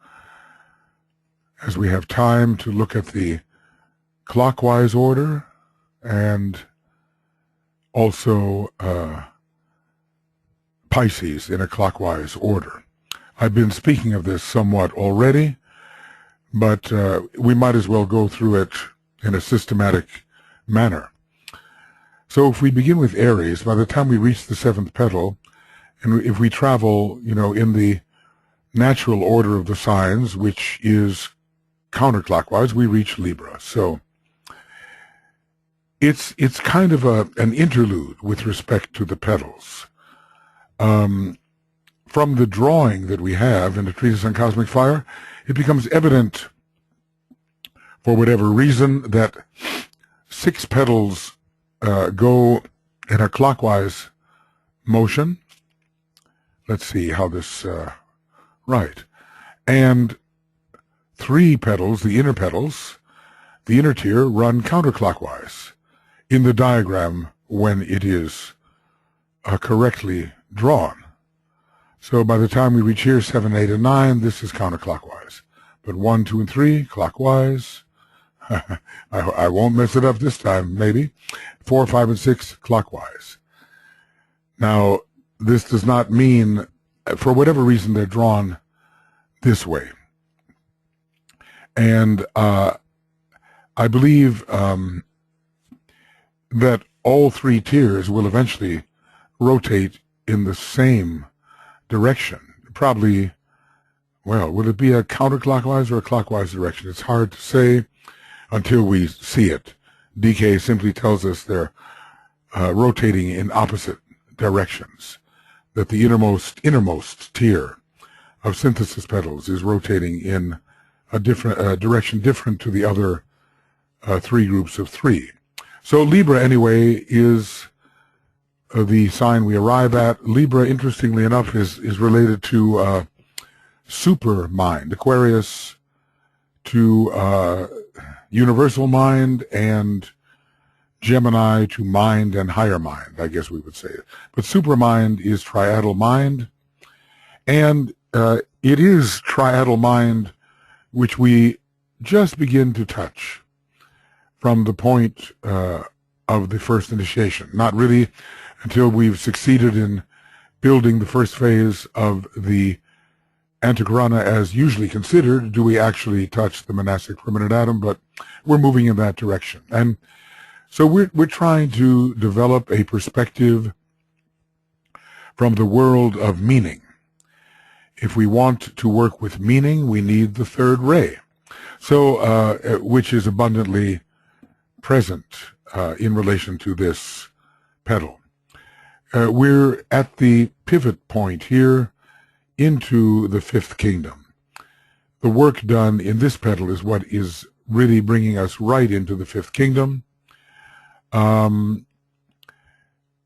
as we have time, to look at the clockwise order and also Pisces in a clockwise order. I've been speaking of this somewhat already, but we might as well go through it in a systematic manner. So if we begin with Aries, by the time we reach the seventh petal, and if we travel, in the natural order of the signs, which is counterclockwise, we reach Libra. So it's kind of an interlude with respect to the petals. From the drawing that we have in the Treatise on Cosmic Fire, it becomes evident, for whatever reason, that 6 petals go in a clockwise motion. Let's see how this, right. And 3 petals, the inner tier, run counterclockwise in the diagram when it is correctly drawn. So by the time we reach here, 7, 8, and 9, this is counterclockwise. But 1, 2, and 3, clockwise. I won't mess it up this time, maybe. 4, 5, and 6, clockwise. Now, this does not mean, for whatever reason, they're drawn this way. And I believe that all 3 tiers will eventually rotate in the same direction. Probably, well, will it be a counterclockwise or a clockwise direction? It's hard to say until we see it. DK simply tells us they're rotating in opposite directions, that the innermost tier of synthesis petals is rotating in a different direction different to the other 3 groups of 3. So Libra, anyway, is the sign we arrive at. Libra, interestingly enough, is related to super mind. Aquarius to universal mind, and Gemini to mind and higher mind, I guess we would say. But supermind is triadal mind, and it is triadal mind which we just begin to touch from the point of the first initiation. Not really until we've succeeded in building the first phase of the Antakarana as usually considered do we actually touch the monastic permanent atom, but we're moving in that direction. And so we're trying to develop a perspective from the world of meaning. If we want to work with meaning, we need the third ray, so which is abundantly present in relation to this petal. We're at the pivot point here into the fifth kingdom. The work done in this petal is what is really bringing us right into the fifth kingdom.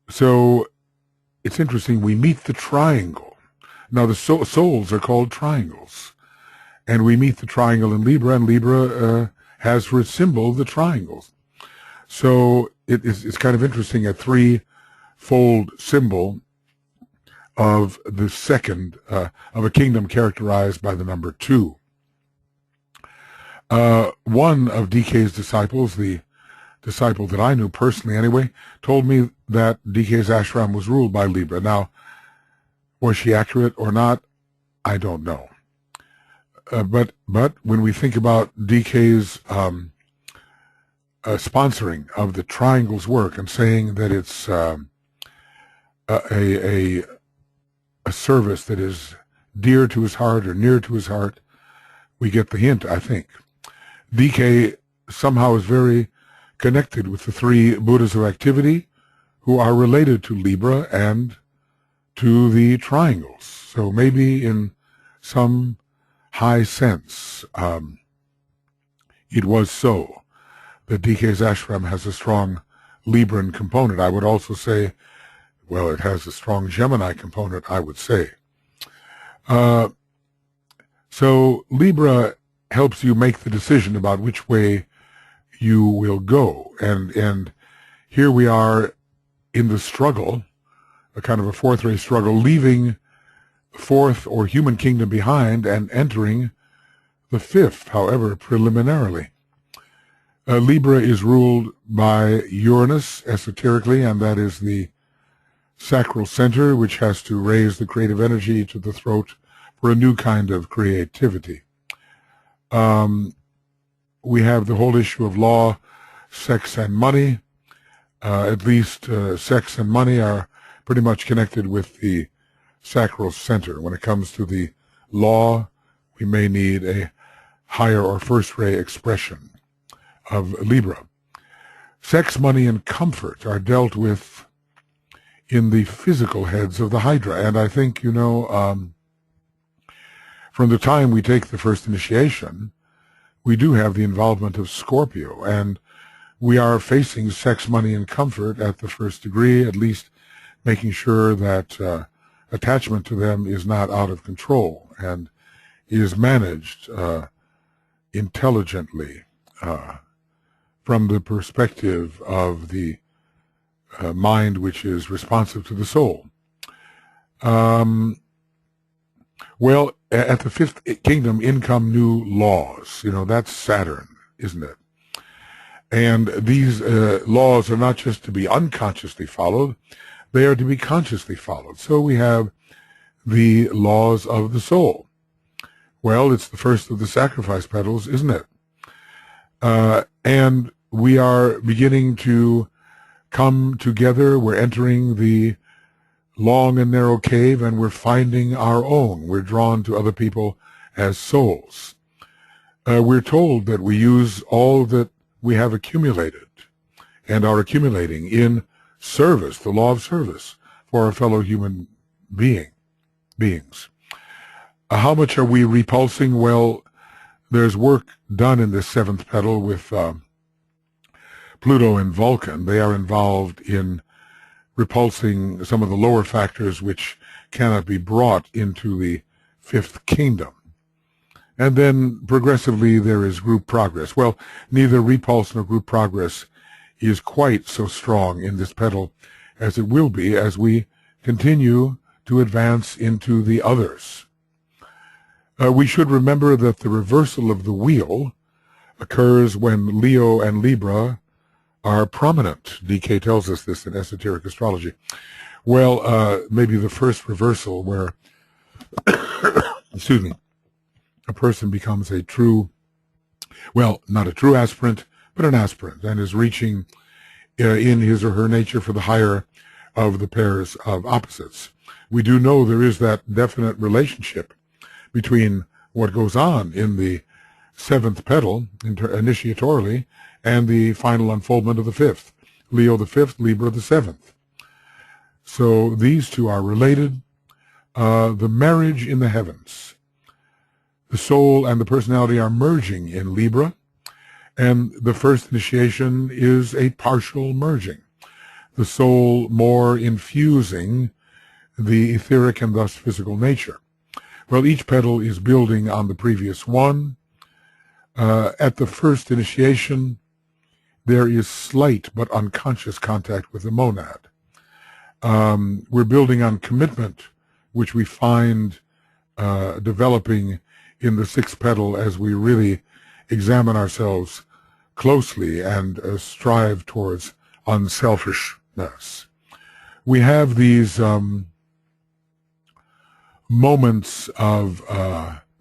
So it's interesting, we meet the triangle. Now the souls are called triangles, and we meet the triangle in Libra, and Libra has for its symbol the triangles. So it's kind of interesting at 3, fold symbol of the second, of a kingdom characterized by the number 2. One of DK's disciples, the disciple that I knew personally anyway, told me that DK's ashram was ruled by Libra. Now, was she accurate or not? I don't know. But when we think about DK's sponsoring of the triangle's work and saying that it's a service that is dear to his heart or near to his heart, we get the hint, I think. DK somehow is very connected with the 3 Buddhas of activity who are related to Libra and to the triangles. So maybe in some high sense, it was so that DK's ashram has a strong Libran component. I would also say, well, it has a strong Gemini component, I would say. So Libra helps you make the decision about which way you will go. And here we are in the struggle, a kind of a fourth ray struggle, leaving fourth or human kingdom behind and entering the fifth, however, preliminarily. Libra is ruled by Uranus, esoterically, and that is the sacral center, which has to raise the creative energy to the throat for a new kind of creativity. We have the whole issue of law, sex, and money. At least sex and money are pretty much connected with the sacral center. When it comes to the law, we may need a higher or first ray expression of Libra. Sex, money, and comfort are dealt with in the physical heads of the Hydra. And I think, you know, from the time we take the first initiation, we do have the involvement of Scorpio, and we are facing sex, money, and comfort at the first degree, at least making sure that attachment to them is not out of control and is managed intelligently from the perspective of the mind which is responsive to the soul. Well, at the fifth kingdom, in come new laws. You know, that's Saturn, isn't it? And these laws are not just to be unconsciously followed, they are to be consciously followed. So we have the laws of the soul. Well, it's the first of the sacrifice petals, isn't it? And we are beginning to come together. We're entering the long and narrow cave, and we're finding our own. We're drawn to other people as souls. We're told that we use all that we have accumulated and are accumulating in service, the law of service, for our fellow human beings. How much are we repulsing? Well, there's work done in this seventh petal with Pluto and Vulcan. They are involved in repulsing some of the lower factors which cannot be brought into the fifth kingdom. And then progressively there is group progress. Well, neither repulse nor group progress is quite so strong in this petal as it will be as we continue to advance into the others. We should remember that the reversal of the wheel occurs when Leo and Libra are prominent. DK tells us this in Esoteric Astrology. Well, maybe the first reversal where, excuse me, a person becomes a true, well, not a true aspirant, but an aspirant, and is reaching in his or her nature for the higher of the pairs of opposites. We do know there is that definite relationship between what goes on in the seventh petal, initiatorily, and the final unfoldment of the fifth. Leo the fifth, Libra the seventh. So these two are related. The marriage in the heavens. The soul and the personality are merging in Libra, and the first initiation is a partial merging. The soul more infusing the etheric and thus physical nature. Well, each petal is building on the previous one. At the first initiation, there is slight but unconscious contact with the monad. We're building on commitment, which we find developing in the sixth petal as we really examine ourselves closely and strive towards unselfishness. We have these moments of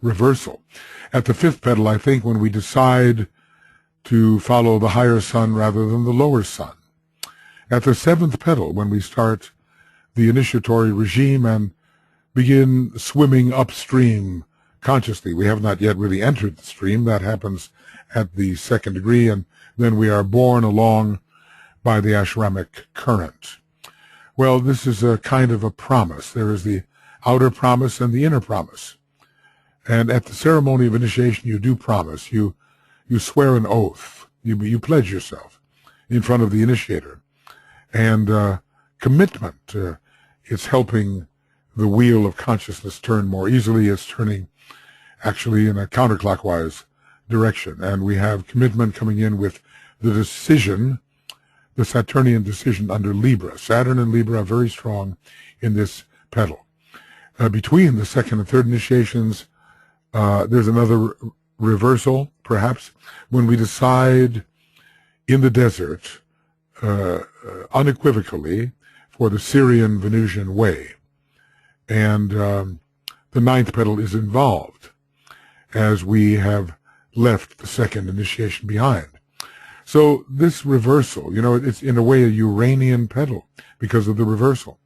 reversal. At the fifth petal, I think, when we decide to follow the higher sun rather than the lower sun. At the seventh petal, when we start the initiatory regime and begin swimming upstream consciously. We have not yet really entered the stream. That happens at the second degree, and then we are borne along by the ashramic current. Well, this is a kind of a promise. There is the outer promise and the inner promise. And at the ceremony of initiation, you do promise. You swear an oath. You pledge yourself in front of the initiator. And commitment, it's helping the wheel of consciousness turn more easily. It's turning actually in a counterclockwise direction. And we have commitment coming in with the decision, the Saturnian decision under Libra. Saturn and Libra are very strong in this petal. Between the second and third initiations, there's another reversal, perhaps, when we decide in the desert, unequivocally, for the Syrian Venusian way. And the ninth petal is involved as we have left the second initiation behind. So this reversal, it's in a way a Uranian petal because of the reversal.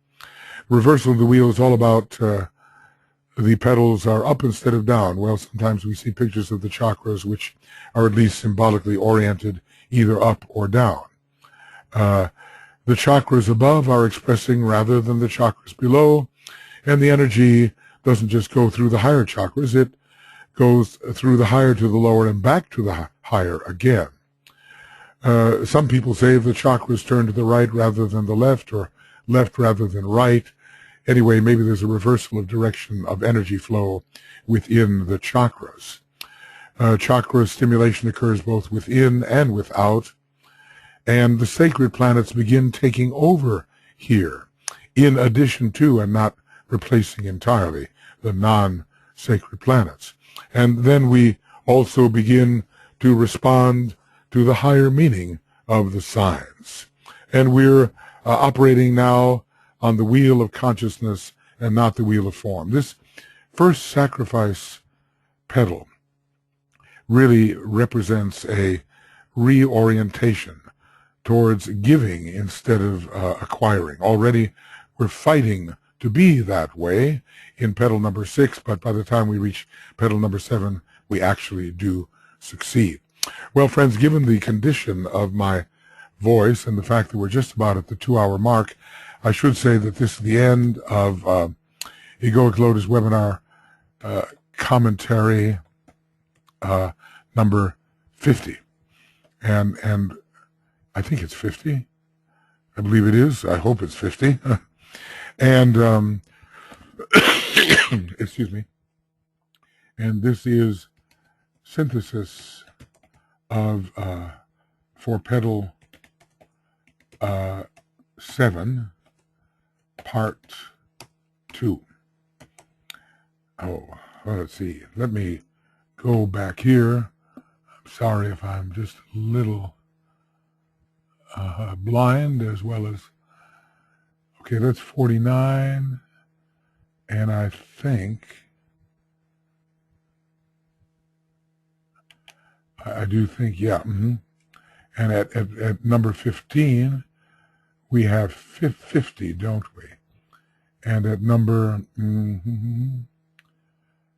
Reversal of the wheel is all about the petals are up instead of down. Well, sometimes we see pictures of the chakras which are at least symbolically oriented either up or down. The chakras above are expressing rather than the chakras below, and the energy doesn't just go through the higher chakras, it goes through the higher to the lower and back to the higher again. Some people say if the chakras turn to the right rather than the left, or left rather than right, anyway, maybe there's a reversal of direction of energy flow within the chakras. Chakra stimulation occurs both within and without, and the sacred planets begin taking over here, in addition to and not replacing entirely the non-sacred planets. And then we also begin to respond to the higher meaning of the signs. And we're operating now on the wheel of consciousness and not the wheel of form. This first sacrifice petal really represents a reorientation towards giving instead of acquiring. Already we're fighting to be that way in petal number 6, but by the time we reach petal number 7, we actually do succeed. Well, friends, given the condition of my voice and the fact that we're just about at the 2-hour mark, I should say that this is the end of Egoic Lotus webinar commentary number 50. And I think it's 50. I believe it is. I hope it's 50. And, excuse me. And this is Synthesis of, for Petal 7, Part 2. Oh, well, let's see. Let me go back here. I'm sorry if I'm just a little blind as well as... Okay, that's 49. And I think... I do think, yeah. And at number 15, we have 50, don't we? And at number,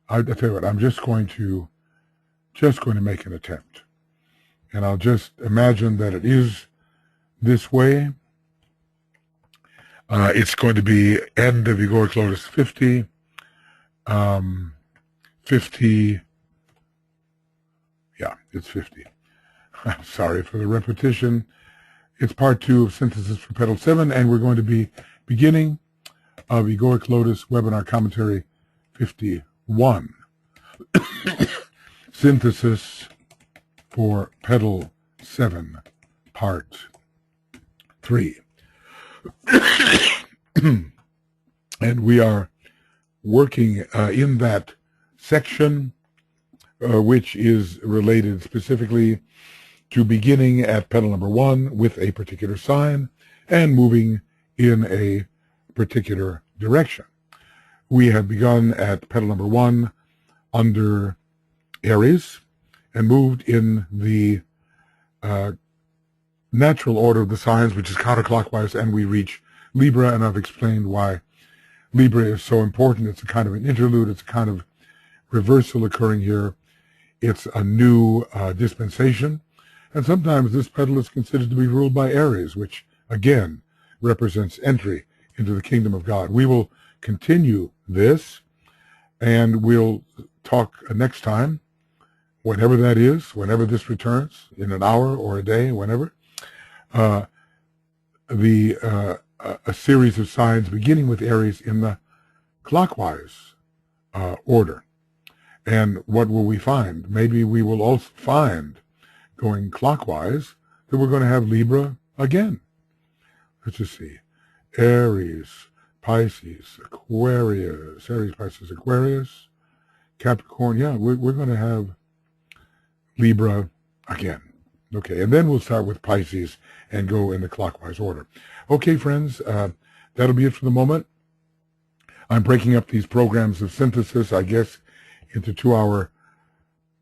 I'll tell you what, I'm just going to make an attempt. And I'll just imagine that it is this way. It's going to be end of Egoic Lotus 50, 50, yeah, it's 50. I'm sorry for the repetition. It's part 2 of Synthesis for Petal 7, and we're going to be beginning of Egoic Lotus webinar commentary 51. Synthesis for Petal 7, part 3. And we are working in that section, which is related specifically to beginning at petal number 1 with a particular sign and moving in a particular direction. We have begun at petal number 1 under Aries and moved in the natural order of the signs, which is counterclockwise, and we reach Libra, and I've explained why Libra is so important. It's a kind of an interlude. It's a kind of reversal occurring here. It's a new dispensation, and sometimes this petal is considered to be ruled by Aries, which again represents entry into the kingdom of God. We will continue this, and we'll talk next time, whenever that is, whenever this returns, in an hour or a day, whenever, a series of signs beginning with Aries in the clockwise order. And what will we find? Maybe we will also find, going clockwise, that we're going to have Libra again. Let's just see. Aries, Pisces, Aquarius, Aries, Pisces, Aquarius, Capricorn. Yeah, we're going to have Libra again. Okay, and then we'll start with Pisces and go in the clockwise order. Okay, friends, that'll be it for the moment. I'm breaking up these programs of synthesis, I guess, into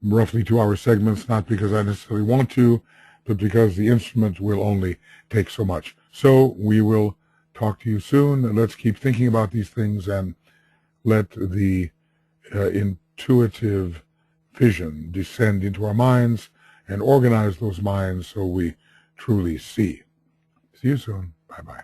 roughly 2-hour segments, not because I necessarily want to, but because the instrument will only take so much. So we will talk to you soon. Let's keep thinking about these things and let the intuitive vision descend into our minds and organize those minds so we truly see. See you soon. Bye-bye.